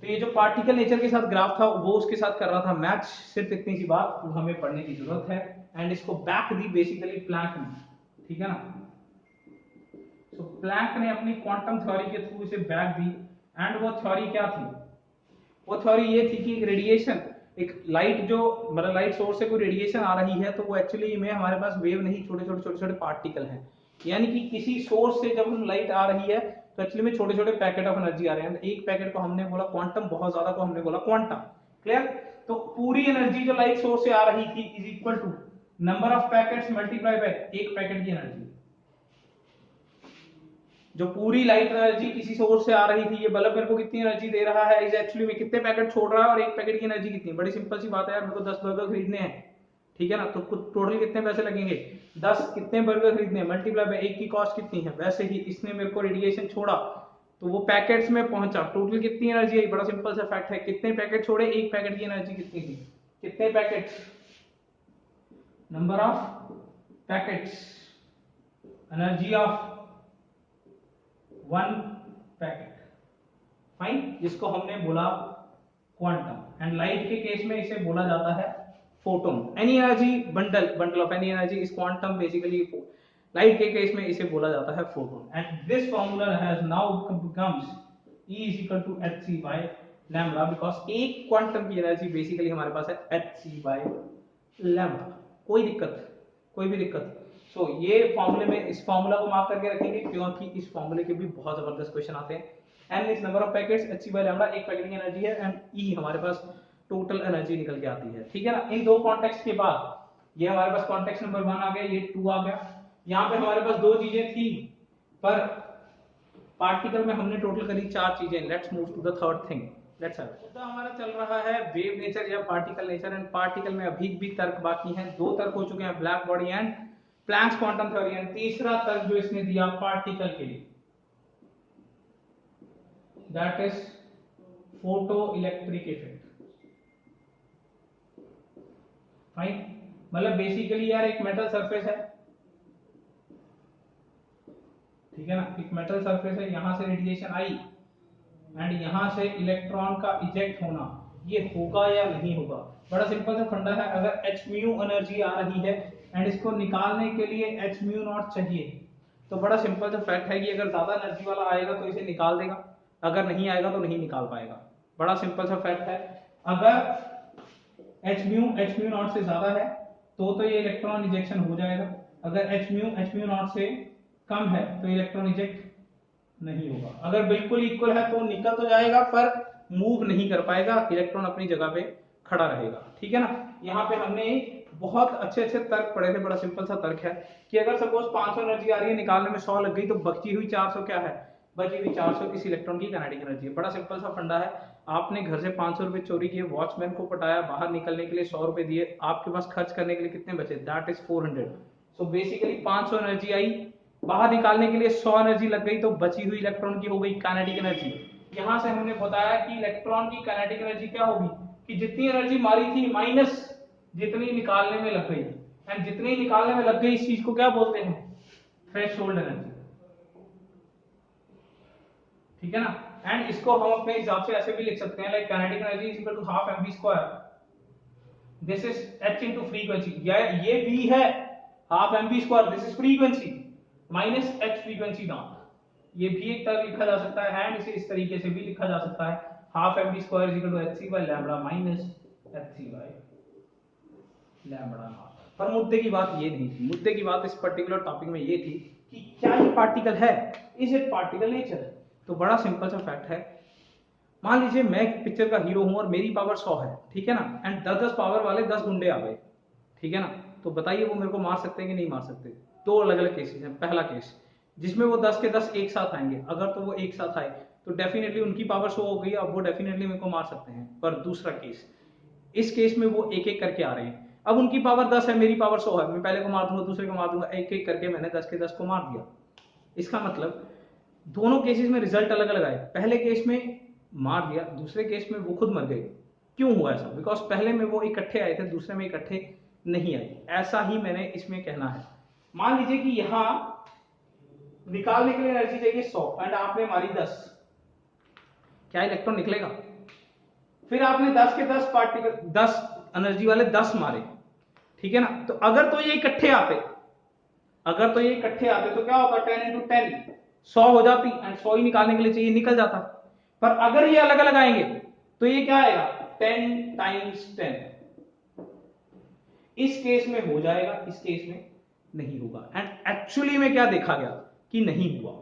तो ये जो पार्टिकल नेचर के साथ ग्राफ था वो उसके साथ कर रहा था मैच। सिर्फ इतनी सी बात हमें पढ़ने की जरूरत है। एंड इसको बैक दी बेसिकली प्लैंक ने, ठीक है ना। तो प्लैंक ने अपनी क्वांटम थ्योरी के थ्रू इसे बैक दी। एंड वो थ्योरी क्या थी? वो थ्योरी ये थी कि एक रेडिएशन, एक लाइट जो मतलब लाइट सोर्स से कोई रेडिएशन आ रही है तो वो एक्चुअली में हमारे पास वेव नहीं, छोटे छोटे छोटे छोटे पार्टिकल हैं। यानी कि किसी सोर्स से जब हम लाइट आ रही है तो एक्चुअली में छोटे छोटे पैकेट ऑफ एनर्जी आ रहे हैं। एक पैकेट को हमने बोला क्वांटम, बहुत ज्यादा को हमने बोला क्वांटम। क्लियर? तो पूरी एनर्जी जो लाइट सोर्स से आ रही थी is equal to number of packets multiply by एक पैकेट की एनर्जी। जो पूरी लाइट एनर्जी किसी सोर्स से आ रही थी, ये बल्ब मेरे को कितनी एनर्जी दे रहा है, इज एक्चुअली में कितने पैकेट छोड़ रहा है और एक पैकेट की एनर्जी कितनी। बड़ी सिंपल सी बात है यार, मेरे को 10 बर्गर खरीदने हैं, ठीक है ना। तो टोटल कितने पैसे लगेंगे? 10 कितने बर्गर खरीदने, मल्टीप्लाई बाय एक की कॉस्ट कितनी है। वैसे ही इसने मेरे को रेडिएशन छोड़ा तो वो पैकेट्स में पहुंचा, टोटल कितनी एनर्जी आई। बड़ा सिंपल सा फैक्ट है, कितने पैकेट छोड़े, एक पैकेट की एनर्जी कितनी थी। कितने packets, number of packets, energy of one packet. Fine, जिसको हमने बोला क्वांटम। एंड लाइट के केस में इसे बोला जाता है photon. Any energy bundle of any energy is quantum basically. Light के केस में इसे बोला जाता है photon. And this formula has now becomes E is equal to hc by lambda, because एक क्वांटम की एनर्जी बेसिकली हमारे पास है hc by lambda। कोई दिक्कत, कोई भी दिक्कत। सो ये फॉर्मूले में इस फॉर्मूला को मार्क करके रखेंगे क्योंकि इस फॉर्मूले के भी बहुत जबरदस्त क्वेश्चन आते हैं। n is number of packets, hc by lambda एक पैकेट की एनर्जी है, एंड E हमारे पास टोटल एनर्जी निकल के आती है, ठीक है ना। इन दो कॉन्टेक्स्ट के बाद ये हमारे पास कॉन्टेक्स्ट नंबर 1 आ गया, ये 2 आ गया। यहाँ पे हमारे पास दो चीजें थी, पर पार्टिकल में हमने टोटल करी 4 चीजें। Let's move to the third thing. Let's मुद्दा हमारा चल रहा है वेव नेचर या पार्टिकल नेचर। एंड पार्टिकल में अभी भी तर्क बाकी हैं, 2 तर्क हो चुके हैं, black body and Planck's quantum theory. And तीसरा तर्क जो इसने दिया पार्टिकल के लिए, that is photo electric effect. Fine, मतलब बेसिकली यार एक मेटल सरफेस है, ठीक है ना। एक मेटल सरफेस है, यहां से रेडिएशन आई एंड यहां से इलेक्ट्रॉन का इजेक्ट होना, ये होगा या नहीं होगा। बड़ा सिंपल सा फंडा है, अगर h म्यू एनर्जी आ रही है एंड इसको निकालने के लिए h म्यू नॉट चाहिए, तो बड़ा सिंपल सा फैक्ट है कि अगर ज्यादा एनर्जी वाला आएगा तो इसे निकाल देगा, अगर नहीं आएगा तो नहीं निकाल पाएगा। बड़ा सिंपल सा फैक्ट है, अगर h म्यू नॉट से ज्यादा है तो ये इलेक्ट्रॉन इजेक्शन हो जाएगा, अगर h म्यू नॉट से कम है तो इलेक्ट्रॉन इजेक्ट नहीं होगा। अगर बिल्कुल इक्वल है तो निकल तो जाएगा पर मूव नहीं कर पाएगा, इलेक्ट्रॉन अपनी जगह पे खड़ा रहेगा, ठीक है ना। यहाँ पे हमने बहुत अच्छे अच्छे तर्क पढ़े थे। बड़ा सिंपल सा तर्क है कि अगर सपोज 500 एनर्जी आ रही है, निकालने में 100 लग गई, तो बची हुई 400 क्या है, बची हुई 400 इस इलेक्ट्रॉन की काइनेटिक एनर्जी है। बड़ा सिंपल सा फंडा है, आपने घर से 500 रुपए चोरी किए, वॉचमैन को पटाया, बाहर निकलने के लिए 100 रुपए दिए, आपके पास खर्च करने के लिए कितने बचे, that is 400। So basically 500 energy आई, बाहर निकालने के लिए 100 एनर्जी लग गई, तो बची हुई इलेक्ट्रॉन की हो गई काइनेटिक एनर्जी। यहां से हमने बताया कि इलेक्ट्रॉन की काइनेटिक एनर्जी क्या होगी, कि जितनी एनर्जी मारी थी माइनस जितनी निकालने में लग गई, एंड जितनी निकालने में लग गई इस चीज को क्या बोलते हैं, थ्रेशोल्ड एनर्जी, ठीक है ना। एंड इसको हम अपने हिसाब से ऐसे भी लिख सकते हैं, like kinetic energy is equal to half mv², this is h into frequency, ये v है half mv², this is frequency minus h frequency naught. ये भी एक तरह लिखा जा सकता है, एंड इसे इस तरीके से भी लिखा जा सकता है, half mv² is equal to hc by lambda minus hc by lambda naught. पर मुद्दे की बात ये नहीं थी, मुद्दे की बात इस पर्टिकुलर टॉपिक में ये थी कि क्या ये पार्टिकल है, इज इट पार्टिकल नेचर। तो बड़ा सिंपल सा फैक्ट है, मान लीजिए मैं एक पिक्चर का हीरो हूं और मेरी पावर 100 है, ठीक है ना, एंड 10-10 पावर वाले 10 गुंडे आ गए, ठीक है ना। तो बताइए वो मेरे को मार सकते हैं कि नहीं मार सकते। 2 अलग अलग केसेस हैं। पहला केस जिसमें वो 10 के 10 एक साथ आएंगे, अगर तो वो एक साथ आए तो डेफिनेटली उनकी पावर 100 हो गई, अब वो डेफिनेटली मेरे को मार सकते हैं। पर दूसरा केस, इस केस में वो एक एक करके आ रहे हैं, अब उनकी पावर 10 है, मेरी पावर 100 है, मैं पहले को मार दूंगा, दूसरे को मार दूंगा, एक एक करके मैंने 10 के 10 को मार दिया। इसका मतलब दोनों केसेस में रिजल्ट अलग अलग आए, पहले केस में मार दिया, दूसरे केस में वो खुद मर गए। क्यों हुआ ऐसा, बिकॉज पहले में वो इकट्ठे आए थे, दूसरे में इकट्ठे नहीं आए। ऐसा ही मैंने इसमें कहना है। मान लीजिए कि यहाँ निकालने के लिए एनर्जी चाहिए 100 एंड आपने मारी 10, क्या इलेक्ट्रॉन निकलेगा? फिर आपने 10 के 10 पार्टिकल 10 एनर्जी वाले 10 मारे, ठीक है ना। तो अगर तो ये इकट्ठे आते तो क्या होता, 10 into 10 100 हो जाती एंड 100 ही निकालने के लिए चाहिए, निकल जाता। पर अगर ये अलग अलग आएंगे तो ये क्या आएगा, 10 times 10। इस केस में हो जाएगा, इस केस में नहीं होगा। एंड एक्चुअली में क्या देखा गया कि नहीं हुआ।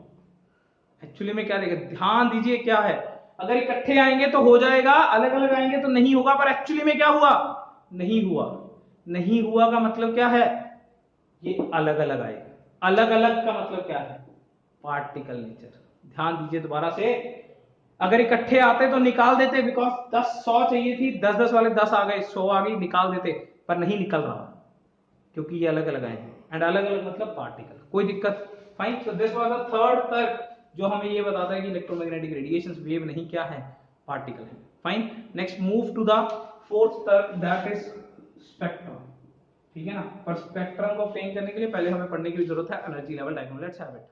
एक्चुअली में क्या देखा, ध्यान दीजिए क्या है, अगर इकट्ठे आएंगे तो हो जाएगा, अलग अलग आएंगे तो नहीं होगा। पर एक्चुअली में क्या हुआ, नहीं हुआ। नहीं हुआ का मतलब क्या है, ये अलग अलग आएगा। अलग अलग का मतलब क्या है, पार्टिकल नेचर। ध्यान दीजिए दोबारा से, अगर इकट्ठे आते तो निकाल देते, बिकॉज 10 100 चाहिए थी, 10 10 वाले 10 आ गए, 100 आ गई, निकाल देते। पर नहीं निकल रहा क्योंकि ये अलग अलग आए हैं। एंड अलग अलग मतलब पार्टिकल, कोई दिक्कत? Fine. So this was the third तर्क जो हमें ये बताता है कि इलेक्ट्रोमैग्नेटिक रेडिएशंस वेव नहीं क्या है, पार्टिकल है। Fine. Next move to the fourth तर्क, दैट इज स्पेक्ट्रम। ठीक है ना। पर स्पेक्ट्रम को ऑब्टेन करने के लिए पहले हमें पढ़ने की जरूरत है energy level diagram. Let's have it.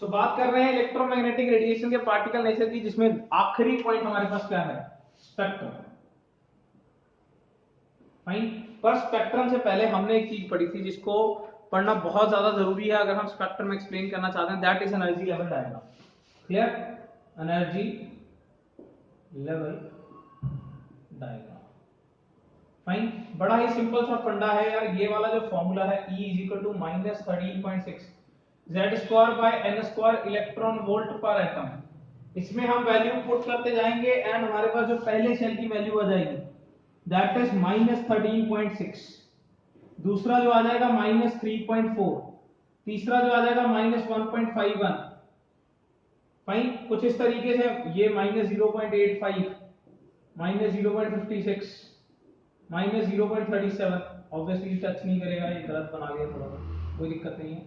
So बात कर रहे हैं इलेक्ट्रोमैग्नेटिक रेडिएशन के पार्टिकल नेचर की, जिसमें आखिरी पॉइंट हमारे पास क्या है, स्पेक्ट्रम। फाइन। पर स्पेक्ट्रम से पहले हमने एक चीज पढ़ी थी जिसको पढ़ना बहुत ज्यादा जरूरी है अगर हम स्पेक्ट्रम एक्सप्लेन करना चाहते हैं, that is energy level diagram. Clear? Energy level diagram. Fine. बड़ा ही सिंपल सा फंडा है यार, ये वाला जो फॉर्मूला है E is equal to -13.6 Z² electron volt पर एटम। इसमें हम वैल्यू पुट करते जाएंगे एंड हमारे पास जो पहले शेल की वैल्यू आ जाएगी दैट इज -13.6, दूसरा जो आ जाएगा -3.4, तीसरा जो आ जाएगा -1.51। फाइन। कुछ इस तरीके से ये -0.85, -0.56, -0.37। ऑब्वियसली टच नहीं करेगा, ये गलत बना लिया थोड़ा सा, कोई दिक्कत नहीं है।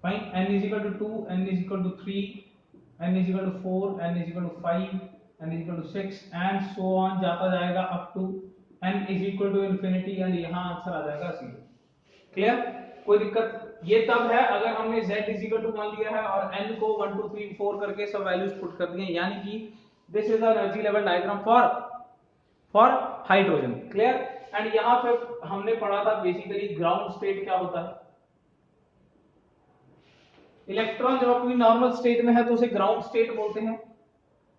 Fine. n is equal to 2, n is equal to 3, n is equal to 4, n is equal to 5, n is equal to 6 and so on जाता जाएगा up to n is equal to infinity and यहाँ answer आ जाएगा 0। Clear? कोई दिक्कत? ये तब है अगर हमने z is equal to 1 लिया है और n को 1 2 3 4 करके सब वैल्यूज पुट कर दिए, यानी कि this is the energy level diagram for hydrogen. Clear? And यहाँ पे हमने पढ़ा था बेसिकली ग्राउंड स्टेट क्या होता है। इलेक्ट्रॉन जब अपनी नॉर्मल स्टेट में है तो उसे ग्राउंड स्टेट बोलते हैं।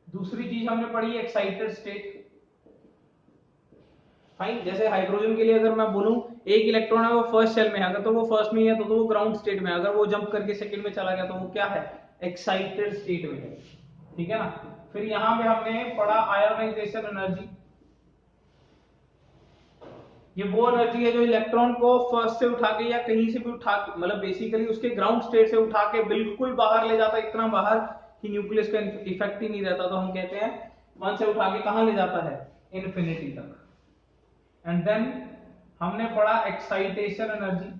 दूसरी चीज हमने पढ़ी एक्साइटेड स्टेट। फाइन। जैसे हाइड्रोजन के लिए अगर मैं बोलूं एक इलेक्ट्रॉन है वो फर्स्ट शेल में है, अगर तो वो फर्स्ट में है तो वो ग्राउंड स्टेट में है, अगर वो जंप करके सेकंड में चला गया तो वो क्या है, एक्साइटेड स्टेट में है। ठीक है ना। फिर यहां पे हमने पढ़ा आयोनाइजेशन एनर्जी। ये वो एनर्जी है जो इलेक्ट्रॉन को फर्स्ट से उठा के या कहीं से भी उठा के, मतलब बेसिकली उसके ग्राउंड स्टेट से उठा के बिल्कुल बाहर ले जाता है, इतना बाहर कि न्यूक्लियस का इफेक्ट ही नहीं रहता। तो हम कहते हैं वन से उठा के कहां ले जाता है, इन्फिनिटी तक। एंड देन हमने पढ़ा एक्साइटेशन एनर्जी।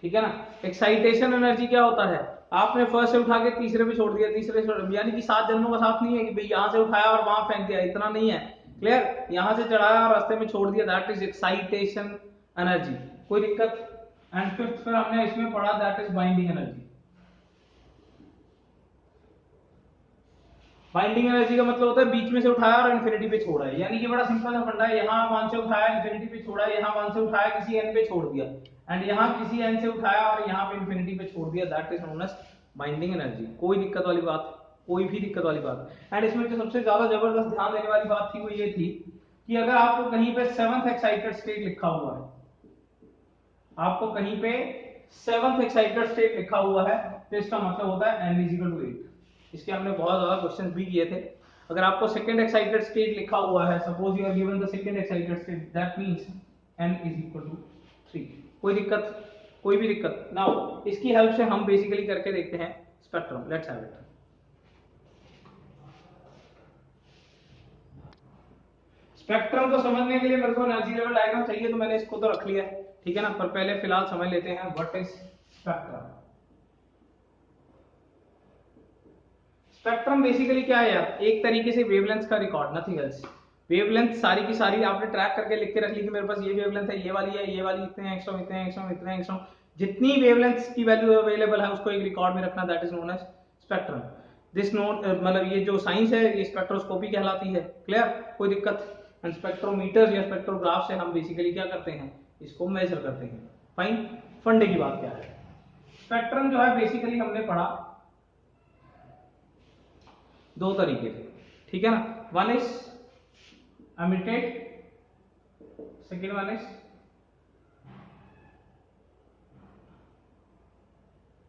ठीक है ना। एक्साइटेशन एनर्जी क्या होता है, आपने फर्स्ट से उठा के तीसरे पे छोड़ दिया, तीसरे से, यानी कि 7 जन्मों का साथ नहीं है कि भाई यहां से उठाया और वहां फेंक दिया, इतना नहीं है। क्लियर? यहां से चढ़ाया और रास्ते में छोड़ दिया, दैट इज एक्साइटेशन एनर्जी। कोई दिक्कत? एंड फिफ्थ फिर हमने इसमें पढ़ा that is binding energy. Binding energy का मतलब होता है बीच में से उठाया और इन्फिनिटी पे छोड़ा है, यानी कि बड़ा सिंपल सा फंडा है, यहाँ 1 से उठाया इन्फिनिटी पे छोड़ा है, यहाँ 1 से उठाया किसी n पे छोड़ दिया, एंड यहाँ किसी n से उठाया और यहाँ पे इन्फिनिटी पे छोड़ दिया, that is known as binding energy. कोई दिक्कत वाली बात, कोई भी दिक्कत वाली बात? एंड इसमें जो सबसे ज्यादा जबरदस्त ध्यान देने वाली बात थी वो ये थी कि अगर आपको कहीं पे 7th एक्साइटेड स्टेट लिखा हुआ है, आपको कहीं पे 7th एक्साइटेड स्टेट लिखा हुआ है तो इसका मतलब होता है n इज इक्वल टू 8। इसके हमने बहुत ज्यादा क्वेश्चंस भी किए थे। अगर आपको सेकंड एक्साइटेड स्टेट लिखा हुआ है, suppose you are given the second excited state, that means n is equal to 3। कोई दिक्कत? कोई भी दिक्कत? नाउ इसकी हेल्प से हम बेसिकली करके देखते हैं spectrum. Let's have it. Spectrum को समझने के लिए मेरे को एनर्जी लेवल डायग्राम चाहिए, तो मैंने इसको तो रख लिया है। ठीक है ना। पर पहले फिलहाल समझ लेते हैं what is spectrum. Spectrum basically क्या है यार, एक तरीके से वेवलेंथ का रिकॉर्ड, नथिंग एल्स। वेवलेंथ सारी की सारी आपने ट्रैक करके लिख के रख ली कि मेरे पास ये वेवलेंथ है, ये वाली है, ये वाली इतने एंगस्ट्रॉम, इतने एंगस्ट्रॉम, इतने एंगस्ट्रॉम, जितनी वेवलेंथ्स की वैल्यू अवेलेबल है उसको एक रिकॉर्ड में रखना, that is known as spectrum. This known मतलब ये जो साइंस है ये स्पेक्ट्रोस्कोपी कहलाती है। क्लियर, कोई दिक्कत? एंड स्पेक्ट्रोमीटर या स्पेक्ट्रोग्राफ से हम बेसिकली क्या करते हैं, इसको मेजर करते हैं। फाइन, फंडे की बात क्या है? स्पेक्ट्रम जो है बेसिकली हमने पढ़ा दो तरीके से, ठीक है ना। One is emitted, second one is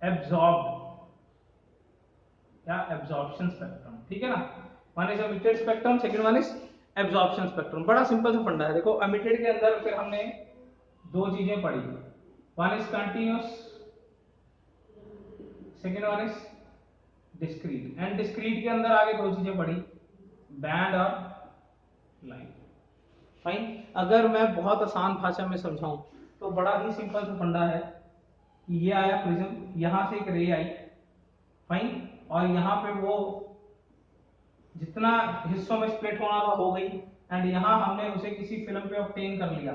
absorbed या absorption spectrum, ठीक है ना। One is emitted spectrum, second one is absorption spectrum। बड़ा सिंपल सा फंडा है। देखो emitted के अंदर फिर हमने दो चीजें पढ़ी, one is continuous, second one is discrete. And discrete के अंदर आगे दो चीजें पढ़ी, बैंड और लाइन। फाइन, अगर मैं बहुत आसान भाषा में समझाऊं तो बड़ा ही सिंपल सा फंडा है कि ये आया प्रिज्म, यहां से एक रे आई, फाइन, और यहां पे वो जितना हिस्सों में स्प्लिट होना था हो गई, एंड यहां हमने उसे किसी फिल्म पे ऑब्टेन कर लिया,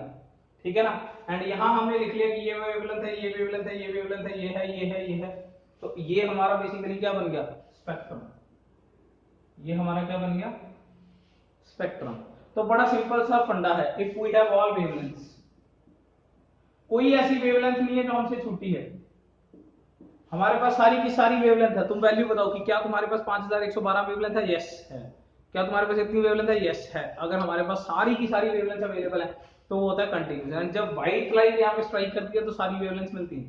ठीक है ना। एंड यहां हमने लिख लिया कि ये वेवलेंथ है, ये वेवलेंथ है, ये वेवलेंथ है, ये है, ये है, ये है। तो ये हमारा बेसिकली क्या बन गया, स्पेक्ट्रम। ये हमारा क्या बन गया, स्पेक्ट्रम। तो बड़ा सिंपल सा फंडा है, if we have all wavelengths, कोई ऐसी वेवलेंथ नहीं है जो हमसे छूटी है, हमारे पास सारी की सारी वेवलेंथ है। तुम वैल्यू बताओ कि क्या तुम्हारे पास 5112 वेवलेंथ है? यस है। क्या तुम्हारे पास इतनी वेवलेंथ है? यस है। अगर हमारे पास सारी की सारी वेवलेंथ अवेलेबल है तो वो होता है कंटिन्यूस। एंड जब व्हाइट लाइट यहाँ पे स्ट्राइक करती है तो सारी वेवलेंथ मिलती है,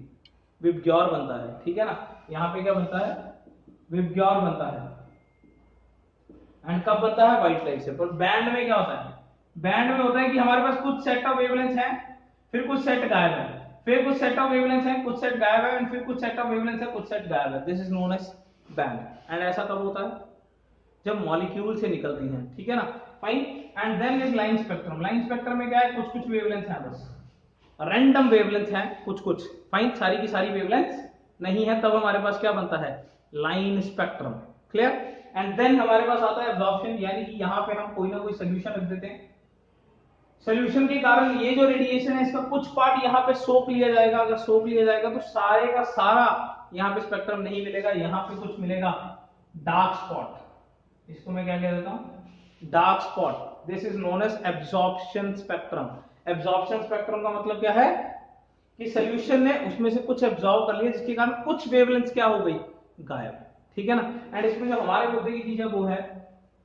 विबग्योर बनता है, ठीक है ना। यहाँ पे क्या बनता है, विबग्योर बनता है। एंड कब बनता है, व्हाइट लाइट से। पर बैंड में क्या होता है, बैंड में होता है कि हमारे पास कुछ सेट ऑफ वेवलेंथ है, फिर कुछ सेट गायब है, फिर कुछ सेट ऑफ वेवलेंथ है, कुछ सेट गायब है, एंड फिर कुछ सेट ऑफ वेवलेंथ है, कुछ सेट गायब है। This is known as band. And ऐसा कब होता है, जब मॉलिक्यूल से निकलती हैं, ठीक है ना। Fine, and then is line spectrum. Line spectrum में क्या है, कुछ कुछ वेवलेंथ है, बस रैंडम वेवलेंथ है कुछ कुछ। फाइन, सारी की सारी वेवलेंथ नहीं है, तब हमारे पास क्या बनता है, line spectrum. Clear. And then हमारे पास आता है एब्जॉर्प्शन, यानी कि यहां पे हम कोई ना कोई सोल्यूशन रख देते हैं। सोल्यूशन के कारण ये जो रेडिएशन है इसका कुछ पार्ट यहाँ पे सोख लिया जाएगा। अगर सोख लिया जाएगा तो सारे का सारा यहाँ पे स्पेक्ट्रम नहीं मिलेगा, यहाँ पे कुछ मिलेगा, डार्क स्पॉट। इसको मैं क्या कह देता हूं, dark spot. This is known as absorption spectrum. Absorption spectrum का मतलब क्या है कि सोल्यूशन ने उसमें से कुछ एब्जॉर्ब कर लिया, जिसके कारण कुछ वेवलेंथ क्या हो गई, गायब, ठीक है ना। एंड इसमें जो हमारे मुद्दे की चीज है वो है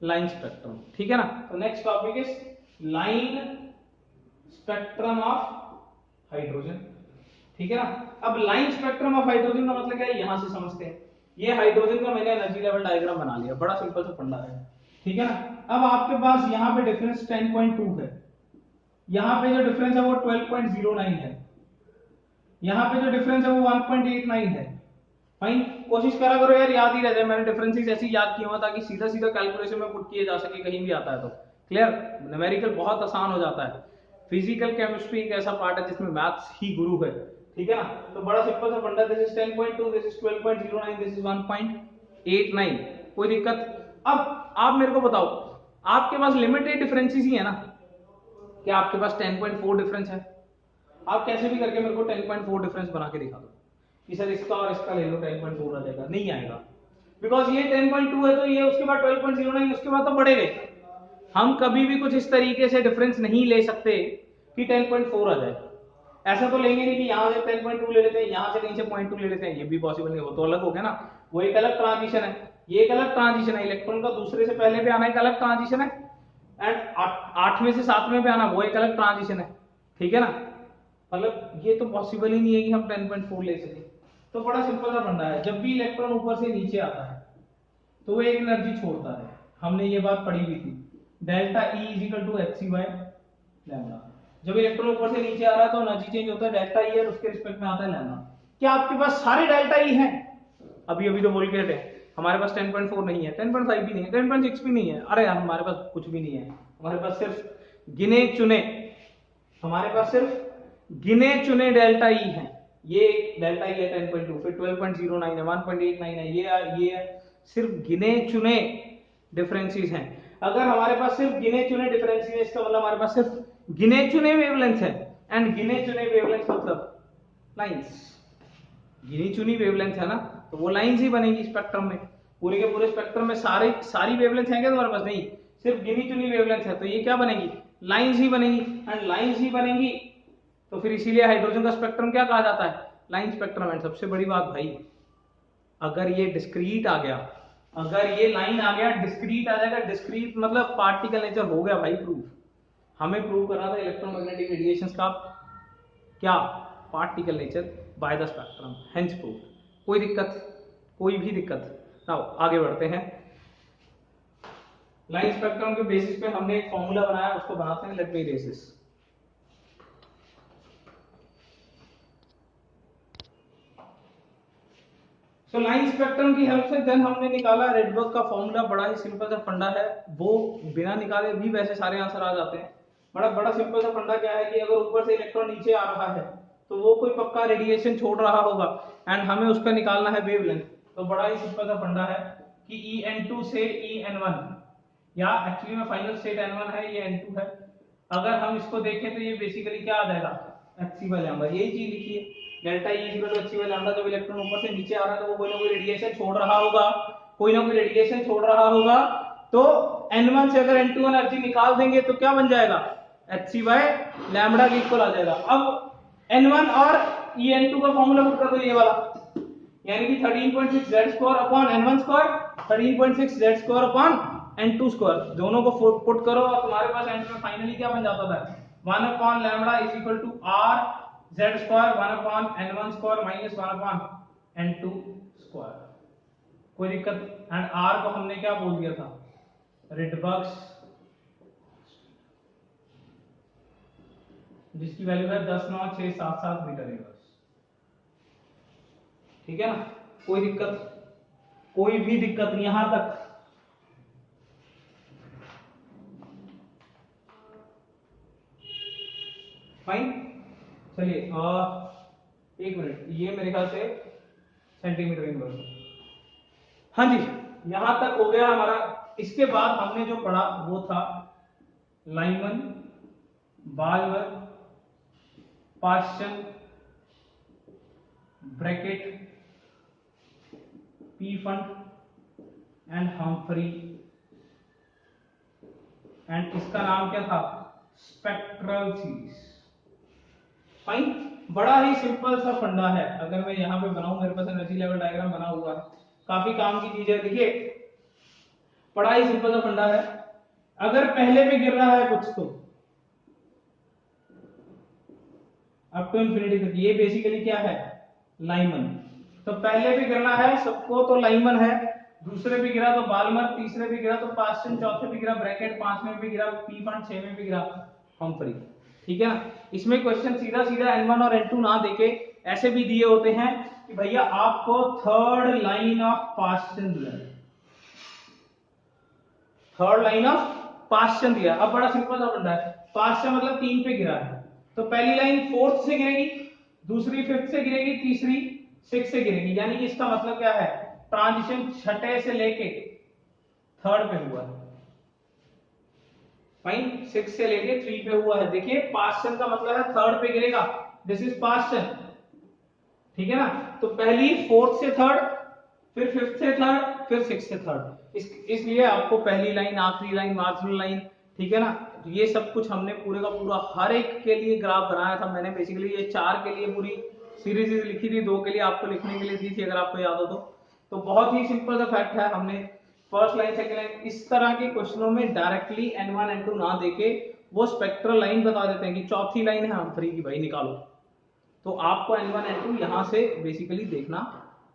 लाइन स्पेक्ट्रम, ठीक है ना। तो next topic is line spectrum of hydrogen, ठीक है ना। अब लाइन स्पेक्ट्रम ऑफ हाइड्रोजन का मतलब क्या है, यहां से समझते हैं। ये हाइड्रोजन का मैंने एनर्जी लेवल डायग्राम बना लिया, बड़ा सिंपल सा फंडा है, ठीक है ना। अब आपके पास यहाँ पे डिफरेंस 10.2 है, यहाँ पे जो डिफरेंस है वो 12.09 है, यहाँ पे जो डिफरेंस है वो 1.89 है। फाइन, कोशिश करा करो यार याद ही रह जाए। मैंने डिफरेंसेस ऐसे याद किए हुआ ताकि सीधा सीधा कैलकुलेशन में पुट किए जा सके, कहीं भी आता है तो। क्लियर, न्यूमेरिकल बहुत आसान हो जाता है। फिजिकल केमिस्ट्री एक ऐसा पार्ट है जिसमें मैथ्स ही गुरु है, ठीक है ना। तो बड़ा सिंपल सा फंडा, this is 10.2, this is 12.09, this is 1.89, कोई दिक्कत। अब आप मेरे को बताओ, आपके पास लिमिटेड डिफरेंसेस ही है ना, क्या आपके पास 10.4 डिफरेंस है? आप कैसे भी करके मेरे को 10.4 डिफरेंस बना के दिखा दो कि सर इसका और इसका ले लो, 10.4 आ जाएगा। नहीं आएगा, बिकॉज ये 10.2 है तो ये उसके बाद 12.09, उसके बाद तो बढ़ेगा। हम कभी भी कुछ इस तरीके से डिफरेंस नहीं ले सकते कि 10.4 आ जाए। ऐसा तो लेंगे नहीं कि यहाँ से 10.2 ले लेते हैं, यहाँ से कहीं से 0.2 ले लेते हैं, ये भी पॉसिबल नहीं। हो तो अलग हो गया ना, वो एक अलग ट्रांजिशन है, ये एक अलग ट्रांजिशन है। इलेक्ट्रॉन का दूसरे से पहले पे आना एक अलग ट्रांजिशन है, एंड 8वें से 7वें पे आना वो एक अलग ट्रांजिशन है, ठीक है ना। मतलब ये तो पॉसिबल ही नहीं है कि हम 10.4 ले सके। तो बड़ा सिंपल सा फंडा है, जब भी इलेक्ट्रॉन ऊपर से नीचे आता है तो वो एक एनर्जी छोड़ता है। हमने ये बात पढ़ी हुई थी, delta E is equal to hc by lambda. जब इलेक्ट्रॉन ऊपर से नीचे आ रहा है तो एनर्जी चेंज होता है, डेल्टा E है, उसके रिस्पेक्ट में आता है लैम्डा। क्या आपके पास सारे डेल्टा E हैं? अभी अभी तो बोल के हटे हमारे पास 10.4 नहीं है, 10.5 भी नहीं है, 10.6 भी नहीं है। अरे यार हमारे पास कुछ भी नहीं है, हमारे पास सिर्फ गिने चुने, हमारे पास सिर्फ गिने चुने डेल्टा E हैं। ये डेल्टा E है 10.2, फिर 12.09 है, 1.89 है, ये सिर्फ गिने चुने डिफरेंसेस हैं। अगर हमारे पास सिर्फ गिने चुने डिफरेंशिएशन का मतलब हमारे पास सिर्फ गिने चुने वेवलेंथ है, एंड गिने चुने वेवलेंथ मतलब लाइंस, गिनी चुनी वेवलेंथ है ना, तो वो लाइंस ही बनेगी स्पेक्ट्रम में। पूरे के पूरे स्पेक्ट्रम में सारी वेवलेंथ है क्या तुम्हारे पास? नहीं, सिर्फ गिनी चुनी वेवलेंथ है, तो ये क्या बनेगी? लाइंस ही बनेगी, एंड लाइंस ही बनेगी तो फिर इसीलिए हाइड्रोजन का स्पेक्ट्रम क्या कहा जाता है? Line spectrum. एंड सबसे बड़ी बात भाई, अगर ये डिस्क्रीट आ गया, अगर ये लाइन आ गया डिस्क्रीट आ जाएगा, डिस्क्रीट मतलब पार्टिकल नेचर हो गया भाई प्रूफ। हमें प्रूव करना था इलेक्ट्रोमैग्नेटिक रेडिएशंस का क्या? Particle nature by the spectrum, hence prove. कोई दिक्कत? कोई भी दिक्कत? नाउ आगे बढ़ते हैं। लाइन स्पेक्ट्रम के बेसिस पे हमने एक फॉर्मूला बनाया, उसको बनाते हैं। Let me erase this. So line spectrum की हेल्प से देन हमने निकाला रेडबर्ग का फॉर्मूला। बड़ा ही सिंपल सा फंडा है, वो बिना निकाले भी वैसे सारे आंसर आ जाते हैं। बड़ा सिंपल सा फंडा क्या है कि अगर ऊपर से इलेक्ट्रॉन नीचे आ रहा है तो वो कोई पक्का रेडिएशन छोड़ रहा होगा, एंड हमें उसका निकालना है वेवलेंथ। तो बड़ा ही सिंपल सा फंडा है कि En2 से En1, या एक्चुअली में फाइनल स्टेट N1 है, ये N2 है। अगर हम इसको देखें तो ये बेसिकली क्या आ जाएगा? hc by lambda. यही चीज लिखिए, delta E equal to hc by lambda. जब इलेक्ट्रॉन ऊपर से नीचे आ रहा है तो वो कोई ना कोई रेडिएशन छोड़ रहा होगा, कोई ना कोई रेडिएशन छोड़ रहा होगा। तो N1 से अगर N2 एनर्जी निकाल देंगे तो क्या बन जाएगा? hc बाय लैम्डा के इक्वल आ जाएगा। अब N1 और En2 का फॉर्मूला पुट कर दो, ये वाला, यानी कि 13.6 z square upon N1 square, 13.6 z square upon N2 square. दोनों को पुट करो और तुम्हारे पास एंड में फाइनली क्या बन जाता था? 1 upon lambda is equal to r z square 1 upon N1 square minus 1 upon N2 square. कोई दिक्कत? एंड r को हमने क्या बोल दिया था? रिडबर्ग्स, जिसकी वैल्यू है 10.9677 मीटर इनवर्स। ठीक है ना? कोई दिक्कत? कोई भी दिक्कत नहीं यहां तक? फाइन। चलिए एक मिनट, ये मेरे ख्याल से सेंटीमीटर इनवर्स। हाँ जी, यहां तक हो गया हमारा। इसके बाद हमने जो पढ़ा वो था Lyman, Balmer, Paschen, Brackett, Pfund and Humphrey. And इसका नाम क्या था? Spectral series. फाइन। बड़ा ही सिंपल सा फंडा है। अगर मैं यहां पे बनाऊं, मेरे पास एनर्जी लेवल डायग्राम बना हुआ है, काफी काम की चीज है। देखिए बड़ा ही सिंपल सा फंडा है। अगर पहले पे गिर रहा है कुछ तो अप टू इंफिनिटी तक, ये बेसिकली क्या है? लाइमन। तो पहले पे गिरना है सबको तो लाइमन है, दूसरे पे गिरा तो बाल्मर, तीसरे पे गिरा तो पास्चन, चौथे पे गिरा ब्रैकेट, पांचवें पे गिरा पीफंट, छवें पे गिरा हम्फ्री। ठीक है ना? इसमें क्वेश्चन सीधा सीधा N1 और N2 ना देके ऐसे भी दिए होते हैं कि भैया आपको थर्ड लाइन ऑफ पास्चन दिया है, थर्ड लाइन ऑफ पास्चन दिया। अब बड़ा सिंपल सा फंडा है, पास्चन मतलब 3 पे गिरा है, तो पहली लाइन 4th से गिरेगी, दूसरी 5th से गिरेगी, तीसरी 6th से गिरेगी। यानी कि इसका मतलब क्या है? ट्रांजिशन छठे से लेके थर्ड पे हुआ है। फाइन। 6 से लेके 3 पे हुआ है। देखिए पास्चन का मतलब है थर्ड पे गिरेगा, दिस इज पास्चन। ठीक है ना? तो पहली 4th से थर्ड, फिर 5th से थर्ड, फिर 6th से थर्ड। इसलिए आपको पहली लाइन, आखिरी लाइन, मार्जिनल लाइन, ठीक है ना, तो ये सब कुछ हमने पूरे का पूरा हर एक के लिए ग्राफ बनाया था। मैंने बेसिकली ये 4 के लिए पूरी सीरीज लिखी थी, 2 के लिए आपको लिखने के लिए दी थी, अगर आपको याद हो तो बहुत ही सिंपल सा फैक्ट है। हमने फर्स्ट लाइन, सेकंड लाइन, इस तरह के क्वेश्चनों में डायरेक्टली N1 N2 ना देके वो स्पेक्ट्रल लाइन बता देते हैं कि चौथी लाइन है हम्फ्री की, भाई निकालो। तो आपको N1 N2 यहां से बेसिकली देखना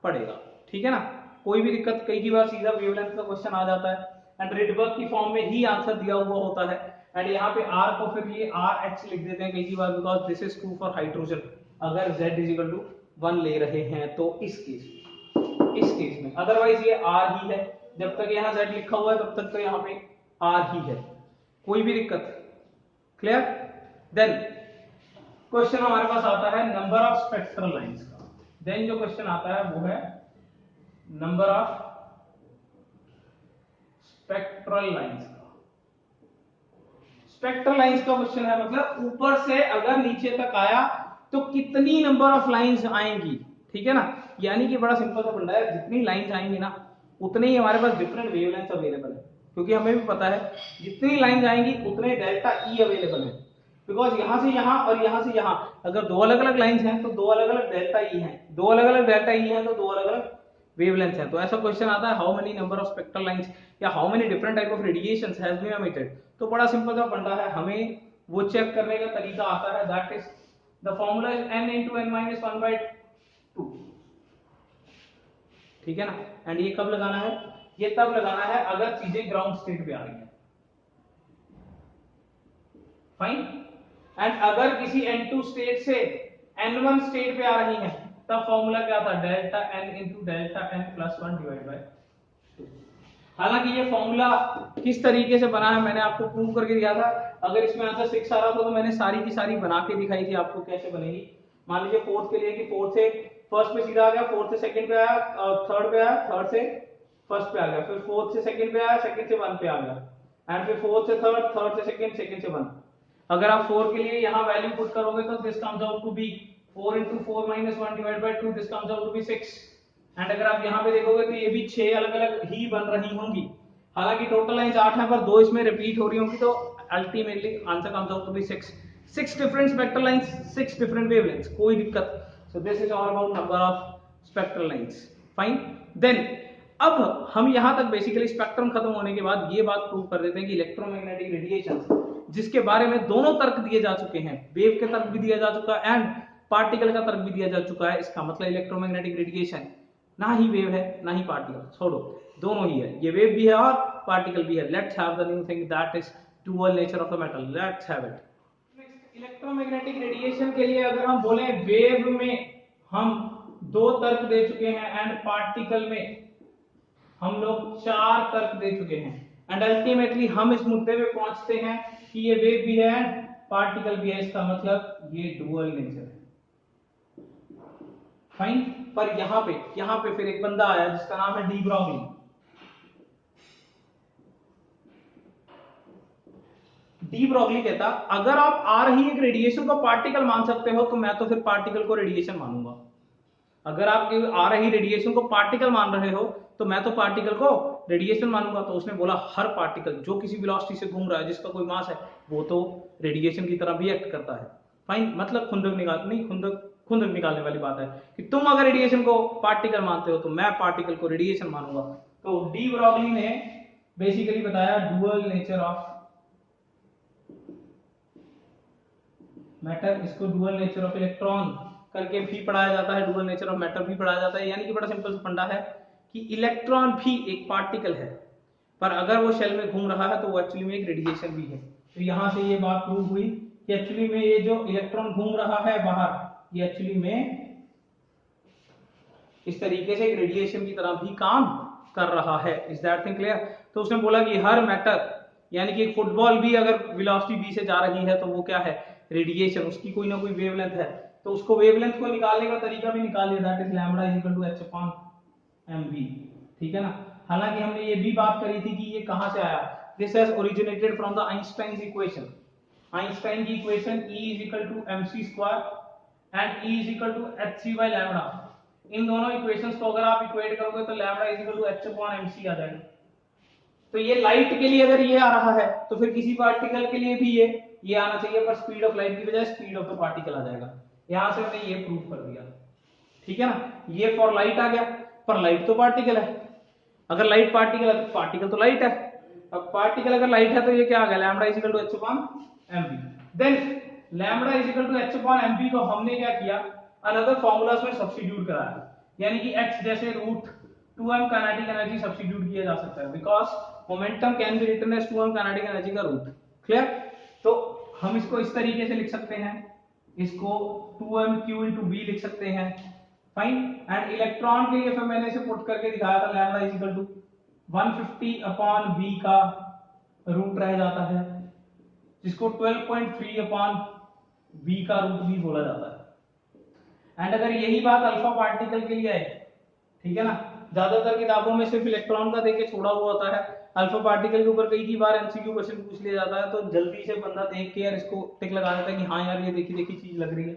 पड़ेगा। ठीक है ना? कोई भी दिक्कत? कई बार सीधा वेवलेंथ का क्वेश्चन आ जाता है एंड रिडबर्ग की फॉर्म में ही आंसर दिया हुआ होता है। एंड यहाँ पे R को फिर ये RH लिख देते हैं कई बार, because this is true for hydrogen. अगर Z इज इक्वल टू 1 ले रहे हैं तो इस केस में, अदरवाइज ये R ही है। जब तक यहाँ Z लिखा हुआ है तब तक तो यहाँ पे R ही है। कोई भी दिक्कत? क्लियर? देन क्वेश्चन हमारे पास आता है नंबर ऑफ स्पेक्ट्रल लाइंस का। देन जो क्वेश्चन आता है वो है नंबर ऑफ स्पेक्ट्रल लाइंस का। स्पेक्ट्रल लाइंस का क्वेश्चन है, मतलब ऊपर से अगर नीचे तक आया तो कितनी नंबर ऑफ लाइंस आएंगी, ठीक है ना। यानी कि बड़ा सिंपल सा फंडा है, जितनी लाइंस आएंगी ना उतने ही हमारे पास डिफरेंट वेवलेंथ अवेलेबल है, क्योंकि हमें भी पता है जितनी लाइंस आएंगी उतने डेल्टा ई अवेलेबल है। बिकॉज यहां से यहां और यहां से यहां अगर दो अलग अलग लाइंस हैं तो दो अलग अलग डेल्टा ई हैं, दो अलग अलग डेल्टा ई हैं तो दो अलग अलग वेवलेंथ है। तो ऐसा क्वेश्चन आता है how many number of spectral lines या how many different type of radiations has been emitted. तो बड़ा सिंपल सा फंडा है, हमें वो चेक करने का तरीका आता है, that is the formula is n into n minus 1/2, ठीक है ना। एंड ये कब लगाना है, ये तब लगाना है अगर चीजें ग्राउंड स्टेट पे आ रही है, फाइन। एंड अगर किसी n2 स्टेट से n1 स्टेट पे आ रही है तब फॉर्मूला क्या था, delta n into delta n plus 1 divide by 2। हालांकि ये फॉर्मूला किस तरीके से बना है मैंने आपको प्रूव करके दिया था। अगर इसमें आंसर 6 आ रहा था तो मैंने सारी की सारी बना के दिखाई थी आपको कैसे बनेगी। मान लीजिए फोर्थ के लिए कि फोर्थ से फर्स्ट पे सीधा आ गया, फोर्थ से सेकंड पे आया, थर्ड पे आया, थर्ड से फर्स्ट पे आ गया, फिर फोर्थ से सेकंड पे आया, सेकंड से वन पे आ गया, एंड फिर फोर्थ से थर्ड, थर्ड से सेकंड, सेकंड से वन। अगर आप 4 के लिए यहां वैल्यू पुट करोगे तो this comes out to be 4 into 4 minus 1 divided by 2, this comes out to be 6। And अगर आप यहां पे देखोगे तो ये भी 6 अलग अलग ही बन रही होंगी। हालांकि टोटल लाइंस 8 है पर 2 इसमें रिपीट हो रही होंगी, तो ultimately answer comes out to be 6 different spectral lines, 6 different wavelengths, कोई दिक्कत। So this is all about number of spectral lines, fine. Then अब हम यहां तक बेसिकली स्पेक्ट्रम खत्म होने के बाद ये बात प्रूव कर देते हैं कि इलेक्ट्रोमैग्नेटिक रेडिएशन, जिसके बारे में दोनों तर्क दिए जा चुके हैं, वेव के तर्क भी दिया जा चुका है एंड पार्टिकल का तर्क भी दिया जा चुका है। इसका मतलब इलेक्ट्रोमैग्नेटिक रेडिएशन ना ही वेव है ना ही पार्टिकल, छोड़ो, दोनों ही है, ये वेव भी है और पार्टिकल भी है। Let's have the new thing that is dual nature of the metal, let's have it. Next, electromagnetic radiation के लिए अगर हम बोले वेव में हम 2 तर्क दे चुके हैं एंड पार्टिकल में हम लोग 4 तर्क दे चुके हैं, एंड अल्टीमेटली हम इस मुद्दे पे पहुंचते हैं कि ये वेव भी है पार्टिकल भी है। इसका मतलब ये डुअल नेचर है, फाइन। पर यहां पे फिर एक बंदा आया जिसका नाम है डी ब्रॉगली। डी ब्रॉगली कहता अगर आप आ रही एक रेडिएशन को पार्टिकल मान सकते हो तो मैं तो फिर पार्टिकल को रेडिएशन मानूंगा। अगर आप आ रही रेडिएशन को पार्टिकल मान रहे हो तो मैं तो पार्टिकल को रेडिएशन मानूंगा। तो उसने बोला हर पार्टिकल जो किसी वेलोसिटी से घूम रहा है, जिसका कोई मास है, वो तो रेडिएशन की तरह भी एक्ट करता है, फाइन। मतलब खुंदक निकालने वाली बात है कि तुम अगर रेडिएशन को पार्टिकल मानते हो तो मैं पार्टिकल को रेडिएशन मानूंगा। तो डी ब्रॉगली ने बेसिकली बताया डुअल नेचर ऑफ मैटर, इसको डुअल नेचर ऑफ इलेक्ट्रॉन करके भी पढ़ाया जाता है, डुअल नेचर ऑफ मैटर भी पढ़ाया जाता है। यानी कि बड़ा सिंपल फंडा है कि इलेक्ट्रॉन भी एक पार्टिकल है, पर अगर वो शेल में घूम रहा है तो वो एक्चुअली में एक रेडिएशन भी है। तो यहां से ये बात प्रूव हुई कि एक्चुअली में ये जो इलेक्ट्रॉन घूम रहा है बाहर, ये एक्चुअली में इस तरीके से एक रेडिएशन की तरह भी काम कर रहा है। Is that thing clear? तो उसने बोला कि हर मैटर, यानी कि एक फुटबॉल भी अगर वेलोसिटी v से जा रही है तो वो क्या है, रेडिएशन, उसकी कोई ना कोई वेवलेंथ है। तो उसको वेवलेंथ को निकालने का तरीका भी निकाल लिया, that is lambda is equal to h upon mv, ठीक है ना। हालांकि हमने ये भी बात करी थी कि ये कहां से आया, this has originated from the Einstein's equation. Einstein की equation E is equal to mc square and E is equal to hc by lambda. इन दोनों इक्वेशंस को अगर आप इक्वेट करोगे तो lambda is equal to h upon mc आ जाएगा। तो ये लाइट के लिए अगर ये आ रहा है तो फिर किसी पार्टिकल के लिए भी ये आना चाहिए, पर स्पीड ऑफ लाइट की बजाय स्पीड ऑफ द पार्टिकल आ जाएगा। यहां से हमने ये प्रूव कर दिया, ठीक है ना। ये फॉर लाइट आ गया, पर लाइट तो पार्टिकल है। अगर लाइट पार्टिकल है तो पार्टिकल तो लाइट है। अब पार्टिकल अगर लाइट है तो ये क्या आ गया, lambda is equal to h upon mv। Then lambda is equal to h upon mv को हमने क्या किया, अनदर फार्मूलास में सब्स्टिट्यूट कराया। यानी कि h जैसे root 2m kinetic energy substitute किया जा सकता है, because momentum can be written as 2m kinetic energy का रूट। क्लियर? तो हम इसको इस तरीके से लिख सकते हैं, इसको 2mq into v लिख सकते हैं, फाइन। एंड इलेक्ट्रॉन के लिए फिर मैंने इसे पुट करके दिखाया था, lambda is equal to 150 upon v का रूट रह जाता है, जिसको 12.3 अपॉन v का रूट भी बोला जाता है। एंड अगर यही बात अल्फा पार्टिकल के लिए है, ठीक है ना, ज्यादातर किताबों में सिर्फ इलेक्ट्रॉन का देके छोड़ा हुआ होता है। अल्फा पार्टिकल के ऊपर कई बार एमसीक्यू क्वेश्चन पूछ लिया जाता है, तो जल्दी से बंदा देख के यार इसको टिक लगा देता है कि हाँ यार ये देखी देखी चीज लग रही है,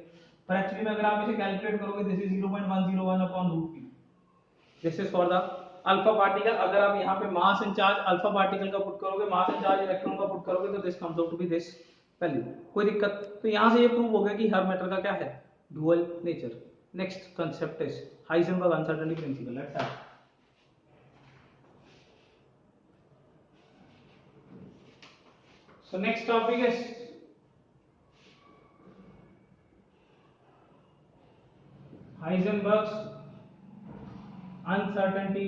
पर एक्चुअली में अगर आप इसे कैलकुलेट करोगे this is 0.101 upon root P, this is for the alpha particle. अगर आप यहाँ पे मास इंचार्ज अल्फा पार्टिकल का पुट करोगे, मास इंचार्ज इलेक्ट्रॉन का पुट करोगे, तो this comes out to be this value. कोई दिक्कत? तो यहाँ से ये प्रूव हो गया कि हर मैटर का क्या है, dual nature. Next concept is Heisenberg uncertainty principle. Let's have so next topic is Heisenberg's uncertainty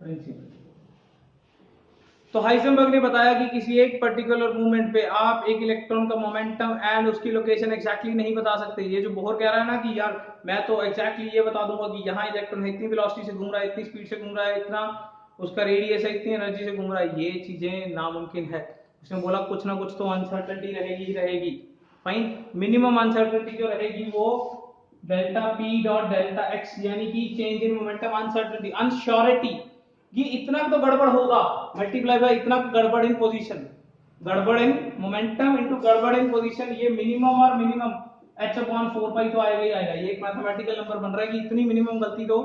principle। तो हाइजेनबर्ग ने बताया कि किसी एक पर्टिकुलर मूवमेंट पे आप एक इलेक्ट्रॉन का मोमेंटम एंड उसकी लोकेशन एग्जैक्टली नहीं बता सकते। ये जो बोहर कह रहा है ना कि यार मैं तो एग्जैक्टली ये बता दूंगा कि यहाँ इलेक्ट्रॉन है, इतनी वेलोसिटी से घूम रहा है, इतनी स्पीड से घूम रहा है, इतना उसका रेडियस है, इतनी एनर्जी से घूम रहा है, ये चीजें नामुमकिन है। उसने बोला कुछ ना कुछ तो अनसर्टेनिटी रहेगी ही रहेगी। फाइन, मिनिमम अनसर्टेनिटी जो रहेगी वो delta P dot delta x, यानी कि change in momentum uncertainty, unsurety, ये इतना तो गड़बड़ होगा मल्टीप्लाई बाय इतना गड़बड़ इन पोजीशन, गड़बड़ इन मोमेंटम इनटू गड़बड़ इन पोजीशन, ये मिनिमम और मिनिमम h अपॉन 4 पाई तो आएगा ही आएगा। ये एक मैथमेटिकल नंबर बन रहा है कि इतनी मिनिमम गलती तो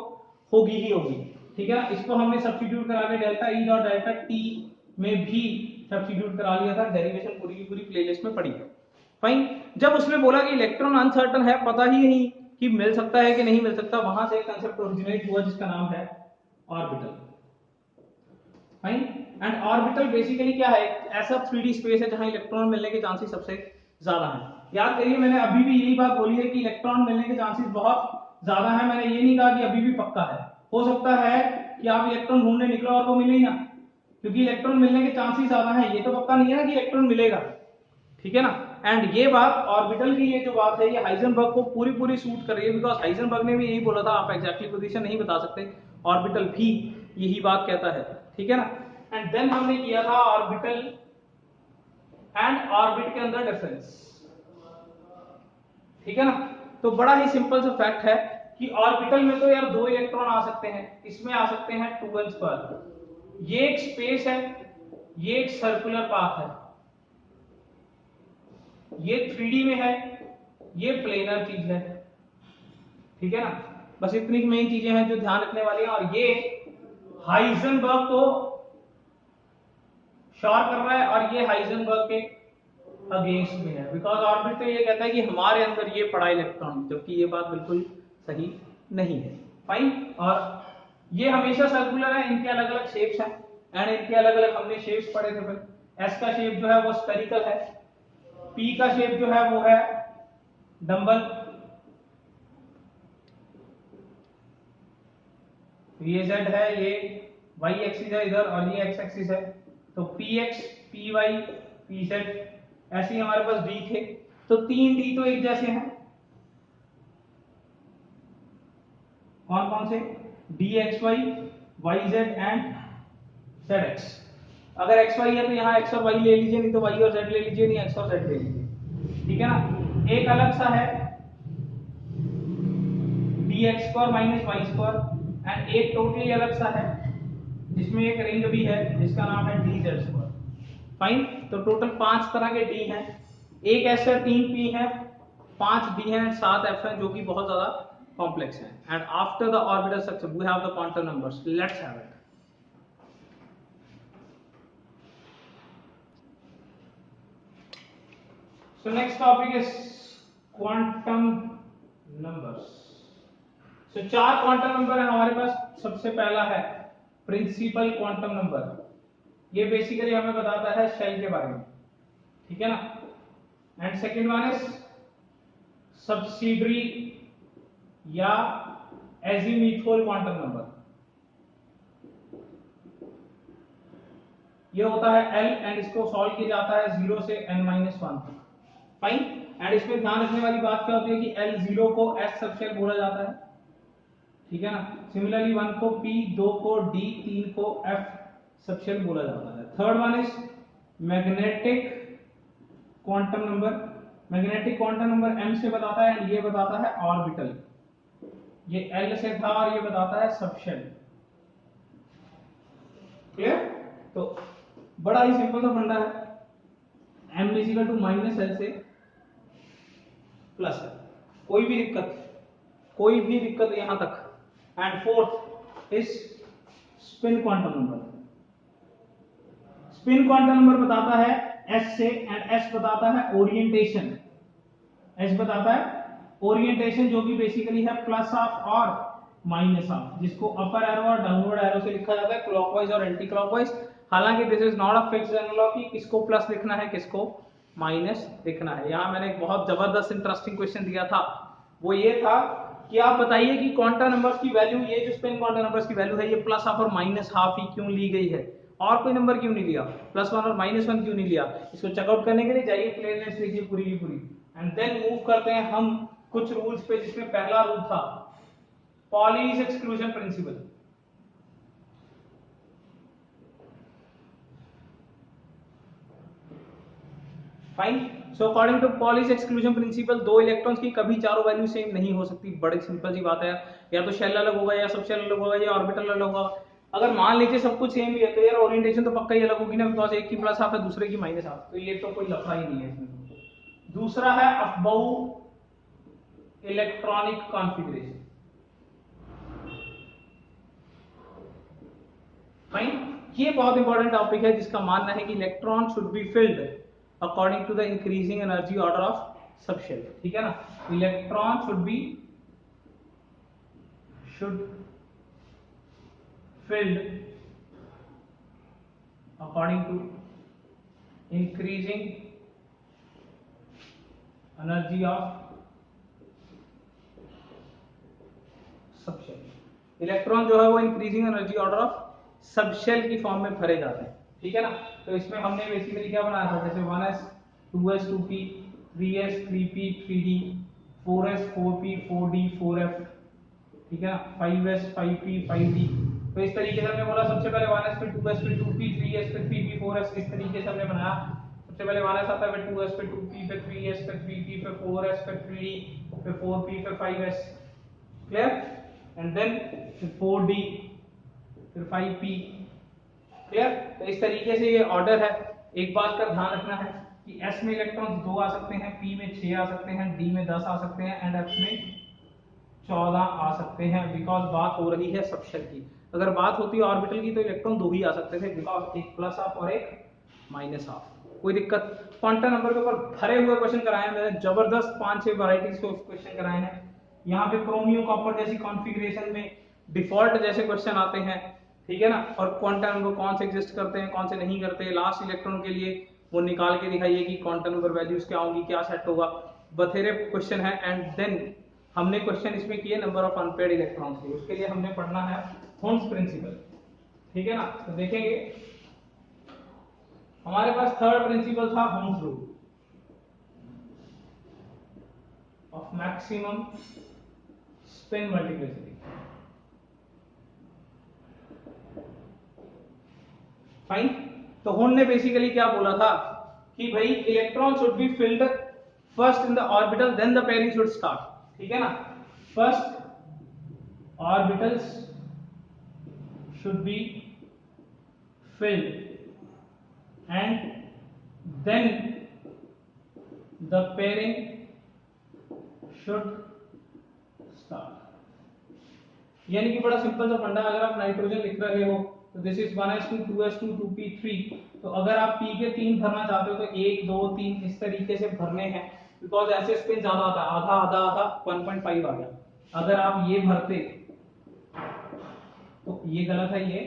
होगी ही होगी। ठीक है, इसको हमने सब्स्टिट्यूट करा के delta E dot delta T में भी सब्स्टिट्यूट करा लिया था, डेरिवेशन पूरी की पूरी प्लेलिस्ट में पड़ी है। फाइन, जब उसने बोला कि इलेक्ट्रॉन अनसर्टन है, पता ही नहीं कि मिल सकता है कि नहीं मिल सकता, वहां से एक कंसेप्ट ओरिजिनेट हुआ जिसका नाम है orbital. Fine, and orbital basically क्या है, ऐसा 3D स्पेस है जहां इलेक्ट्रॉन मिलने के चांसेस सबसे ज्यादा हैं। याद करिए मैंने अभी भी यही बात बोली है कि इलेक्ट्रॉन मिलने के चांसेस बहुत ज्यादा है, मैंने ये नहीं कहा कि अभी भी पक्का है। हो सकता है कि आप इलेक्ट्रॉन ढूंढने निकलो और वो मिले ही ना, क्योंकि इलेक्ट्रॉन मिलने के चांसेस ज्यादा है, ये तो पक्का नहीं है ना कि इलेक्ट्रॉन मिलेगा। ठीक है ना, एंड ये बात ऑर्बिटल की, ये जो बात है ये हाइजेनबर्ग को पूरी पूरी सूट कर रही है, बिकॉज हाइजेनबर्ग ने भी यही बोला था आप एग्जैक्टली पोजीशन नहीं बता सकते, ऑर्बिटल भी यही बात कहता है। ठीक है ना, एंड देन हमने किया था ऑर्बिटल एंड ऑर्बिट के अंदर डिफरेंस। ठीक है ना, तो बड़ा ही सिंपल सा फैक्ट है कि ऑर्बिटल में तो यार 2 इलेक्ट्रॉन आ सकते हैं, इसमें आ सकते हैं 2s पर। ये एक स्पेस है, ये एक सर्कुलर पाथ है, ये 3D में है, ये प्लेनर चीज है। ठीक है ना, बस इतनी मेन चीजें हैं जो ध्यान रखने वाली हैं, और ये हाइजेनबर्ग को श्योर कर रहा है और ये हाइजेनबर्ग के अगेंस्ट में है, बिकॉज ऑर्बिट तो ये कहता है कि हमारे अंदर ये पड़ा इलेक्ट्रॉन, जबकि ये बात बिल्कुल सही नहीं है। फाइन, और ये हमेशा सर्कुलर है, इनके अलग अलग शेप्स हैं, एंड इनके अलग अलग हमने शेप्स पढ़े थे फिर। एस का शेप जो है वो स्फेरिकल है, पी का शेप जो है वो है डंबल, ये जेड है, ये वाई एक्सिस है इधर और ये एक्स एक्सिस है, तो P X P Y P Z, ऐसे ही हमारे पास डी थे, तो 3 डी तो एक जैसे हैं। कौन कौन से? D X Y, Y Z and Z X. अगर एक्स वाई है तो यहाँ एक्स और वाई ले लीजिए, नहीं तो वाई और जेड ले लीजिए, नहीं एक्स और जेड ले लीजिए। ठीक है ना, एक अलग सा है D X square minus Y square, and एक टोटली अलग सा है जिसमें एक रिंग भी है जिसका नाम है डी जेड स्क्वायर। फाइन, तो टोटल 5 तरह के डी हैं, एक एस है, 3 पी है, 5 डी है, 7 एफ है, जो कि बहुत ज्यादा कॉम्प्लेक्स है। And after the orbital structure we have the quantum numbers, let's have it. So next topic is quantum numbers. So 4 quantum number है हमारे पास। सबसे पहला है प्रिंसिपल क्वांटम नंबर, ये बेसिकली हमें बताता है शेल के बारे में। ठीक है ना, and second one is subsidiary या एजीमुथल क्वांटम नंबर, ये होता है L, एंड इसको सॉल्व किया जाता है 0 से n-1 तक। फाइन, एंड इसमें ध्यान रखने वाली बात क्या होती है कि L0 को S सबशेल बोला जाता है। ठीक है ना, सिमिलरली 1 को P, 2 को D, 3 को F सबशेल बोला जाता है। Third one is magnetic quantum number. Magnetic quantum number m से बताता है, एंड ये बताता है ऑर्बिटल। ये एल से था और ये बताता है सबशेल। क्लियर? तो बड़ा ही सिंपल सा फंडा है, M is equal to minus L से प्लस एल। कोई भी दिक्कत यहां तक। And fourth is spin quantum number. Spin quantum number बताता है एस से, एंड एस बताता है ओरिएंटेशन। एस बताता है ओरिएंटेशन, जो कि बेसिकली है प्लस ऑफ और माइनस ऑफ, जिसको अपर एरो और डाउनवर्ड एरो से लिखा जाता है, क्लॉकवाइज और एंटी क्लॉकवाइज। हालांकि this is not a fixed analogy, किसको प्लस लिखना है किसको माइनस लिखना है। यहां मैंने एक बहुत जबरदस्त इंटरेस्टिंग क्वेश्चन दिया था, वो ये था कि आप बताइए कि क्वांटम नंबर्स की वैल्यू, ये जो स्पिन क्वांटम नंबर्स की वैल्यू है, ये प्लस हाफ और माइनस हाफ ही क्यों ली गई है, और कोई नंबर क्यों नहीं लिया, +1 और -1 क्यों नहीं लिया। इसको चेकआउट करने के लिए जाइए प्लेन लिस्ट देखिए पूरी की पूरी, एंड देन मूव करते हैं हम कुछ रूल्स पे, जिसमें पहला रूल था Pauli's exclusion principle. Fine. So according to Pauli's exclusion principle, दो इलेक्ट्रॉन्स की कभी चारों वैल्यू सेम नहीं हो सकती। बड़ी सिंपल सी बात है, या तो शेल अलग होगा, या सब शेल अलग होगा, या ऑर्बिटल अलग होगा। अगर मान लीजिए सब कुछ सेम ही है, तो यार ओरिएंटेशन तो पक्का ही अलग होगी ना, बिकॉज एक की प्लस हाफ है दूसरे की माइनस हाफ, तो ये तो कोई लफड़ा ही नहीं है इसमें। दूसरा है अफबाऊ इलेक्ट्रॉनिक कॉन्फ़िगरेशन। फाइन। ये बहुत इंपॉर्टेंट टॉपिक है, जिसका मानना है कि electron should be filled according to the increasing energy order of subshell. ठीक है ना, electron should filled according to increasing energy of subshell. Electron जो है वो increasing energy order of subshell की फॉर्म में भरे जाते हैं। ठीक है ना, तो इसमें हमने बेसिकली क्या बनाया था, जैसे 1s 2s 2p 3s 3p 3d 4s 4p 4d 4f, ठीक है, 5s 5p 5d। तो इस तरीके से हमने बोला, सबसे पहले 1s फिर 2s फिर 2p 3s फिर 3p 4s, इस तरीके से हमने बनाया। सबसे पहले 1s आता है, फिर 2s फिर 2p फिर 3s फिर 3p फिर 4s फिर 3d फिर 4p फिर 5s। क्लियर? एंड देन फिर 4d फिर 5p। क्लियर? तो इस तरीके से ये ऑर्डर है। एक बात का ध्यान रखना है कि s में इलेक्ट्रॉन 2 आ सकते हैं, p में 6 आ सकते हैं, d में 10 आ सकते हैं, एंड f में 14 आ सकते हैं, बिकॉज बात हो रही है सबशेल की। अगर बात होती है ऑर्बिटल की, तो इलेक्ट्रॉन 2 ही आ सकते थे, बिकॉज एक प्लस हाफ और एक माइनस हाफ। कोई दिक्कत? क्वांटम नंबर के ऊपर भरे हुए क्वेश्चन कराए हैं मैंने, जबरदस्त 5-6 वैरायटीज के क्वेश्चन कराए हैं। यहाँ पे क्रोमियम कॉपर जैसी कॉन्फ़िगरेशन में डिफॉल्ट जैसे क्वेश्चन आते हैं। ठीक है ना, और क्वांटम नंबर कौन से एग्जिस्ट करते हैं कौन से नहीं करते, लास्ट इलेक्ट्रॉन के लिए वो निकाल के दिखाइए कि क्वांटम नंबर वैल्यूज क्या होंगी, क्या सेट होगा। बथेरे क्वेश्चन है। एंड देन हमने क्वेश्चन इसमें किए नंबर ऑफ अनपेयर्ड इलेक्ट्रॉन्स के, उसके लिए हमने पढ़ना है होन्स प्रिंसिपल। ठीक है ना, तो देखेंगे हमारे पास थर्ड प्रिंसिपल था Hund's rule of maximum spin multiplicity. Fine. तो होन ने बेसिकली क्या बोला था कि भाई electron should be filled first in the orbital, then the pairing should start. ठीक है ना, first orbitals should be filled and then the pairing should start। यानी कि बड़ा सिंपल सा फंडा, अगर आप नाइट्रोजन लिख रहे हो तो this is 1s2 2s2 2p 3, तो अगर आप p के 3 भरना चाहते हो तो 1 2 3 इस तरीके से भरने हैं, बिकॉज ऐसे स्पिन ज्यादा आता है, आधा आधा आधा 1.5 आ गया। अगर आप ये भरते तो ये गलत है, ये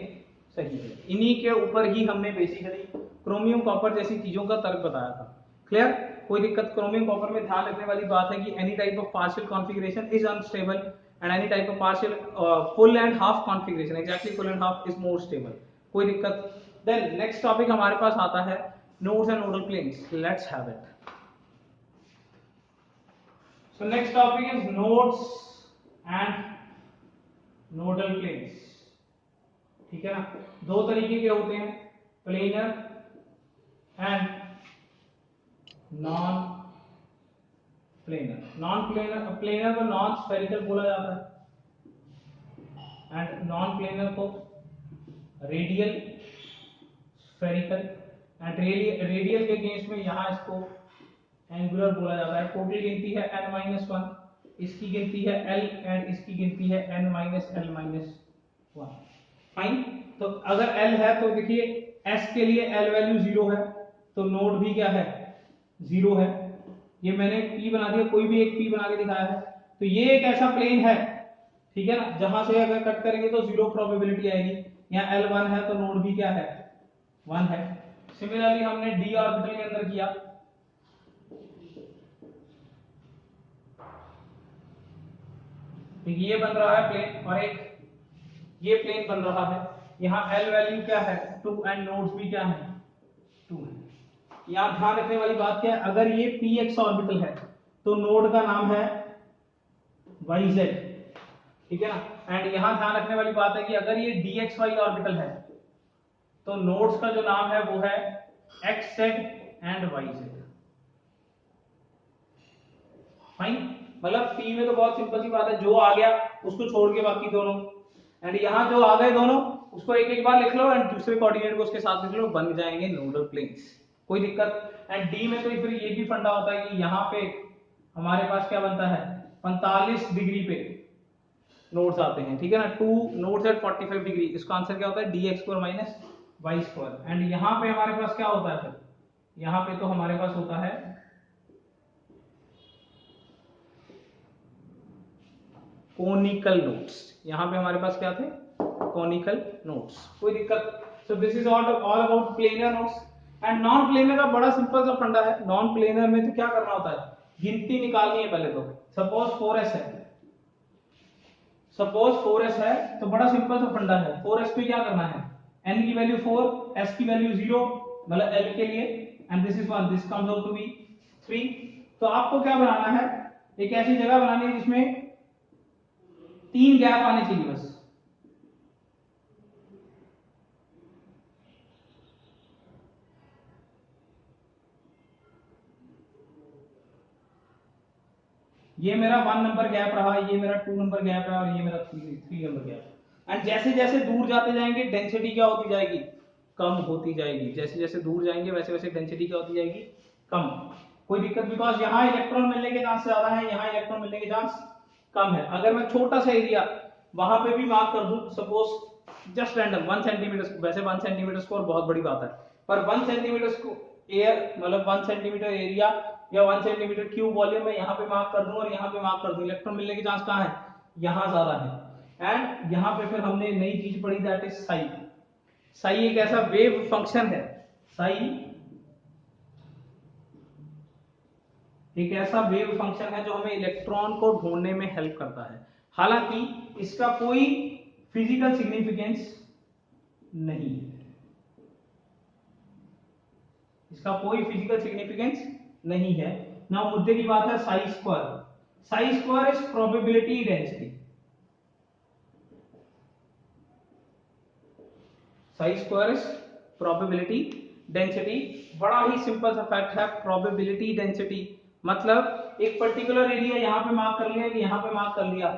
सही है। इन्हीं के ऊपर ही हमने बेसिकली क्रोमियम कॉपर जैसी चीजों का तर्क बताया था। क्लियर? कोई दिक्कत? क्रोमियम कॉपर में ध्यान रखने वाली बात है कि any type of partial configuration is unstable, and any type of partial full and half configuration, exactly full and half is more stable. कोई दिक्कत? देन नेक्स्ट टॉपिक हमारे पास आता है nodes and nodal planes. Let's have it. So next topic is nodes and nodal planes. ठीक है ना, दो तरीके के होते हैं, planar and non planar. Non planar को नॉन स्फेरिकल बोला जाता है, एंड नॉन प्लेनर को रेडियल, स्फेरिकल, एंड रेडियल के केस में यहाँ इसको एंगुलर बोला जाता है। टोटल गिनती है n-1, इसकी गिनती है l एंड इसकी गिनती है n-l-1। फाइन, तो अगर l है तो देखिए s के लिए l वैल्यू 0 है, तो नोड भी क्या है 0 है। ये मैंने p बना दिया, कोई भी एक p बना के दिखाया है। तो ये एक ऐसा प्लेन है, ठीक है ना, जहां से अगर कट करेंगे तो 0 प्रोबेबिलिटी आएगी। यहाँ l1 है तो नोड भी क्या है 1 है। सिमिलरली हमने d ऑर्बिटल के अंदर किया, ये बन रहा है प्लेन और एक ये प्लेन बन रहा है। यहाँ l वैल्यू क्या है 2 एंड नोड्स भी क्या है 2 है। यहाँ ध्यान रखने वाली बात क्या है, अगर ये px ऑर्बिटल है तो नोड का नाम है yz, ठीक है ना। एंड यहाँ ध्यान रखने वाली बात है कि अगर ये dxy ऑर्बिटल है तो नोड्स का जो नाम है वो है xz एंड yz। फाइन, मतलब p में तो बहुत सिंपल सी बात है, जो आ गया उसको छोड़ के बाकी दोनों, एंड यहाँ जो आ गए दोनों उसको एक एक बार लिख लो एंड दूसरे कोऑर्डिनेट को उसके साथ लिख लो, बन जाएंगे नोडल प्लेन्स, कोई दिक्कत। एंड d में तो फिर ये भी फंडा होता है कि यहाँ पे हमारे पास क्या बनता है 45 डिग्री पे नोड्स आते हैं, ठीक है ना, 2 नोड्स एट 45 डिग्री। इसका आंसर क्या होता है dx² माइनस y²। एंड यहाँ पे हमारे पास क्या होता है, फिर यहाँ पे तो हमारे पास होता है कोनिकल नोड्स। यहाँ पे हमारे पास क्या थे कोनिकल नोड्स, कोई दिक्कत। So this is all about planar nodes. And non planar का बड़ा सिंपल सा फंडा है। नॉन प्लेनर में तो क्या करना होता है, गिनती निकालनी है पहले तो। सपोज 4s है, सपोज 4s है तो बड़ा सिंपल सा फंडा है। 4s पे क्या करना है, n की वैल्यू 4, s की वैल्यू 0, मतलब l के लिए, and this is 1, this comes out to be 3। तो आपको क्या बनाना है, एक ऐसी जगह बनानी है जिसमें 3 गैप आने चाहिए बस। ये मेरा 1 नंबर गैप रहा, ये मेरा 2 नंबर गैप है और ये मेरा 3 नंबर गैप। एंड जैसे जैसे दूर जाते जाएंगे डेंसिटी क्या होती जाएगी, कम होती जाएगी। जैसे जैसे दूर जाएंगे वैसे वैसे डेंसिटी क्या होती जाएगी, कम। कोई दिक्कत, बिकॉज यहाँ इलेक्ट्रॉन मिलने के चांस ज्यादा है, यहाँ इलेक्ट्रॉन मिलने के चांस कम है। अगर मैं छोटा सा एरिया वहां पे भी मार्क कर दूं, सपोज जस्ट रैंडम 1 सेंटीमीटर, वैसे 1 सेंटीमीटर स्क्वायर बहुत बड़ी बात है, पर 1 सेंटीमीटर एयर मतलब 1 सेंटीमीटर एरिया या 1 सेंटीमीटर क्यूब वॉल्यूम में यहाँ पे मार्क कर दूं और यहाँ पे मार्क कर दूं, इलेक्ट्रॉन मिलने के चांस कहाँ है, यहाँ ज्यादा है। एंड यहाँ पे फिर हमने नई चीज पढ़ी, दैट इज साई। साई एक ऐसा वेव फंक्शन है, साई एक ऐसा वेव फंक्शन है जो हमें इलेक्ट्रॉन को ढूंढने में हेल्प करता है। हालांकि इसका कोई फिजिकल सिग्निफिकेंस नहीं है, इसका कोई फिजिकल सिग्निफिकेंस नहीं है ना। मुद्दे की बात है Sai square. Sai square is probability density, Sai square is probability density. बड़ा ही सिंपल सा फैक्ट है, प्रोबेबिलिटी डेंसिटी मतलब एक पर्टिकुलर एरिया यहाँ पे मार्क कर लिया कि यहाँ पे मार्क कर लिया,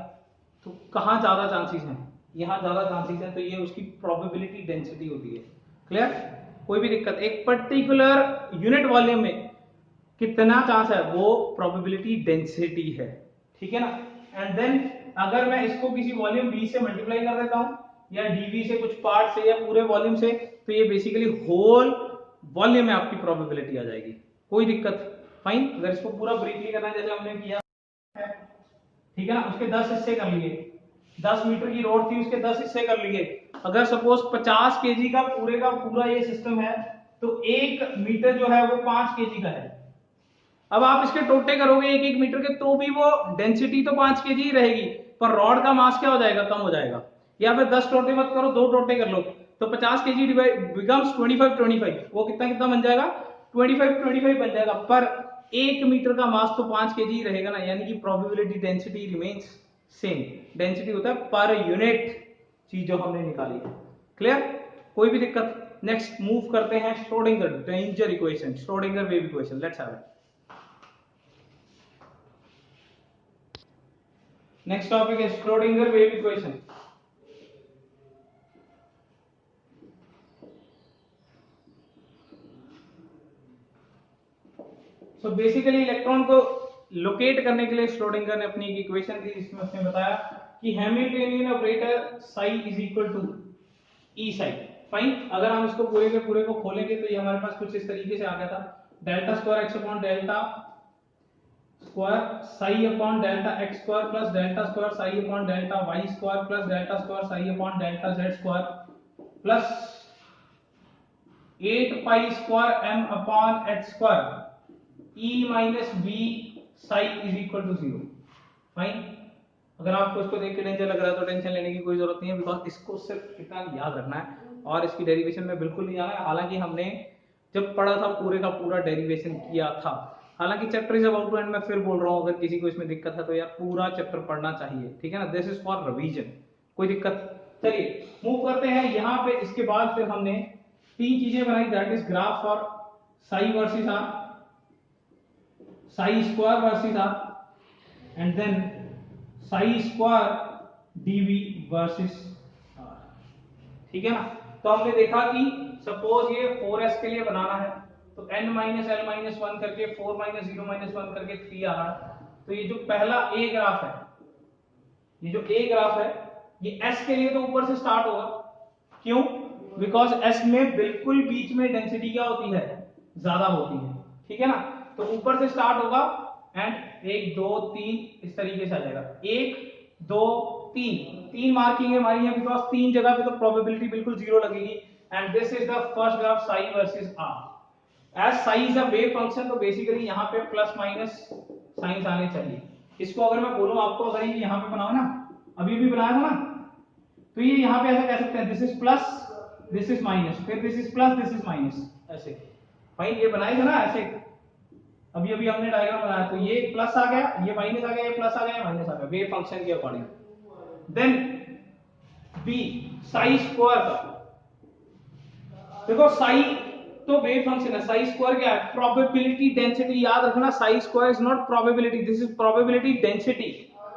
तो कहाँ ज्यादा चांसेस हैं, यहाँ ज्यादा चांसेस हैं, तो ये उसकी प्रोबेबिलिटी डेंसिटी होती है। क्लियर, कोई भी दिक्कत, एक पर्टिकुलर यूनिट वॉल्यूम में कितना चांस है वो प्रोबेबिलिटी डेंसिटी है, ठीक है ना। एंड देन अगर मैं इसको किसी वॉल्यूम v से मल्टीप्लाई कर देता हूं या dv से कुछ पार्ट से या पूरे वॉल्यूम से, तो ये बेसिकली होल वॉल्यूम में आपकी प्रोबेबिलिटी आ जाएगी, कोई दिक्कत। फाइन, अगर इसको पूरा ब्रीफली करना है जैसे हमने किया है, ठीक है ना, उसके 10 हिस्से कर लिए, 10 मीटर की रोड थी उसके 10 हिस्से कर लिए। अगर सपोज 50 केजी का पूरा ये सिस्टम है तो 1 मीटर जो है वो 5 केजी का है। अब आप इसके टोटे करोगे 1-1 मीटर के तो भी वो डेंसिटी तो 5 केजी ही रहेगी, पर रॉड का मास क्या हो जाएगा, कम हो जाएगा। या फिर 10 टोटे मत करो, 2 टोटे कर लो, तो 50 केजी बिकम्स 25 वो कितना कितना बन जाएगा 25 बन जाएगा, पर 1 मीटर का मास तो 5 केजी रहेगा ना, यानी कि probability density remains same. Density होता है पर यूनिट चीज जो हमने निकाली है। क्लियर, कोई भी दिक्कत। नेक्स्ट मूव करते हैं Schrodinger danger equation, Schrodinger wave equation, let's have it. Next topic है Schrodinger wave equation. So basically electron को लोकेट करने के लिए श्रोडिंगर ने अपनी एक इक्वेशन दी जिसमें उसने बताया कि Hamiltonian operator psi is equal to E psi. Fine, अगर हम इसको पूरे के पूरे को खोलेंगे तो ये हमारे पास कुछ इस तरीके से आ गया था, delta square X upon delta square psi upon delta X square plus delta square psi upon delta Y square plus delta square psi upon delta Z square plus 8 pi square M upon H square E minus B psi is equal to 0। Fine, अगर आपको इसको देख के tension लग रहा है तो tension लेने की कोई जरूरत नहीं है, बिकॉज इसको सिर्फ इतना याद रखना है और इसकी डेरिवेशन में बिल्कुल नहीं आना है। हालांकि हमने जब पढ़ा था पूरे का पूरा डेरिवेशन किया था, हालांकि chapter is about to end, मैं फिर बोल रहा हूँ अगर किसी को इसमें दिक्कत है तो यार पूरा चैप्टर पढ़ना चाहिए, ठीक है ना, दिस इज फॉर रिवीजन, कोई दिक्कत। चलिए मूव करते हैं यहाँ पे। इसके बाद फिर हमने तीन चीजें बनाई, that is graph for psi versus R, psi square versus R and then psi square DV versus R, ठीक है ना। तो हमने देखा कि सपोज ये 4s के लिए बनाना है तो n माइनस l माइनस 1 करके 4 माइनस 0 माइनस 1 करके 3 आ रहा है। तो ये जो पहला a ग्राफ है, ये जो a ग्राफ है ये s के लिए तो ऊपर से स्टार्ट होगा, क्यों, बिकॉज s में बिल्कुल बीच में डेंसिटी क्या होती है, ज्यादा होती है, ठीक है ना। तो ऊपर से स्टार्ट होगा एंड 1 2 3 इस तरीके से आ जाएगा, 1 2 3 मार्किंग है हमारी यहाँ, बिकॉज 3 जगह पे तो प्रोबेबिलिटी बिल्कुल 0 लगेगी। And this is the first graph psi versus R. As psi is a wave function तो बेसिकली यहाँ पे प्लस माइनस साइंस आने चाहिए। इसको अगर मैं बोलूं आपको, अगर ये यहाँ पे बनाओ ना, अभी भी बनाया था ना, तो ये यहाँ पे ऐसा कह सकते हैं, this is plus this is minus, फिर this is plus this is minus, ऐसे। भाई ये बनाए थे ना ऐसे, अभी अभी हमने डायग्राम बनाया, तो ये प्लस आ गया, ये माइनस आ गया, ये प्लस आ गया, माइनस आ गया, वेव फंक्शन के according. Then B psi square का, देखो साई तो वेव फंक्शन है, साई स्क्वायर क्या है, प्रोबेबिलिटी डेंसिटी। याद रखना Sai square is not probability, this is probability density,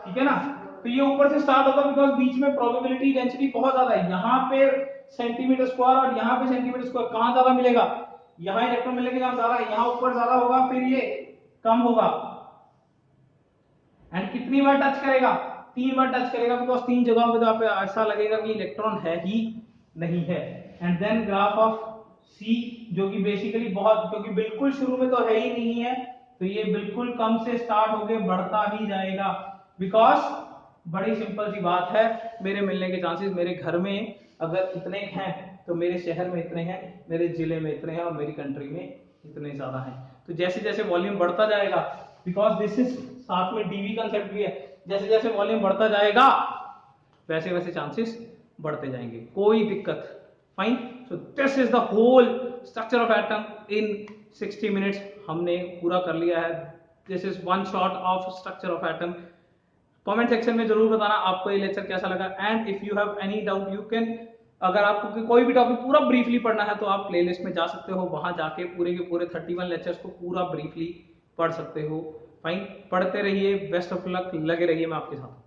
ठीक है ना। तो ये ऊपर से स्टार्ट होगा बिकॉज बीच में प्रोबेबिलिटी डेंसिटी बहुत ज्यादा है, यहाँ पे सेंटीमीटर स्क्वायर और यहाँ पे सेंटीमीटर स्क्वायर, कहां ज्यादा मिलेगा, यहाँ इलेक्ट्रॉन मिलने के जहां ज्यादा है, यहाँ ऊपर ज्यादा होगा, फिर ये कम होगा। एंड कितनी बार टच करेगा, 3 बार टच करेगा, बिकॉज 3 जगहों पे तो आपको ऐसा लगेगा कि इलेक्ट्रॉन है ही नहीं है। एंड देन ग्राफ ऑफ सी, जो कि बेसिकली बहुत, क्योंकि बिल्कुल शुरू में तो है ही नहीं है, तो ये बिल्कुल कम से स्टार्ट होके बढ़ता ही जाएगा, बिकॉज बड़ी सिंपल सी बात है, मेरे मिलने के चांसेस, मेरे घर में अगर इतने हैं तो मेरे शहर में इतने हैं, मेरे जिले में इतने हैं और मेरी कंट्री में इतने ज्यादा हैं। तो जैसे जैसे वॉल्यूम बढ़ता जाएगा, बिकॉज दिस इज साथ में डीवी कंसेप्ट भी है, जैसे जैसे वॉल्यूम बढ़ता जाएगा वैसे वैसे चांसेस बढ़ते जाएंगे, कोई दिक्कत। Fine, so this is the whole structure of atom in 60 minutes, हमने पूरा कर लिया है। This is one shot of structure of atom. Comment section में जरूर बताना आपको ये लेक्चर कैसा लगा, and if you have any doubt you can, अगर आपको कोई भी टॉपिक पूरा ब्रीफली पढ़ना है तो आप प्लेलिस्ट में जा सकते हो, वहां जाके पूरे के पूरे 31 लेक्चर्स को पूरा ब्रीफली पढ़ सकते हो। फाइन, पढ़ते रहिए, बेस्ट ऑफ लक, लगे रहिए मैं आपके साथ।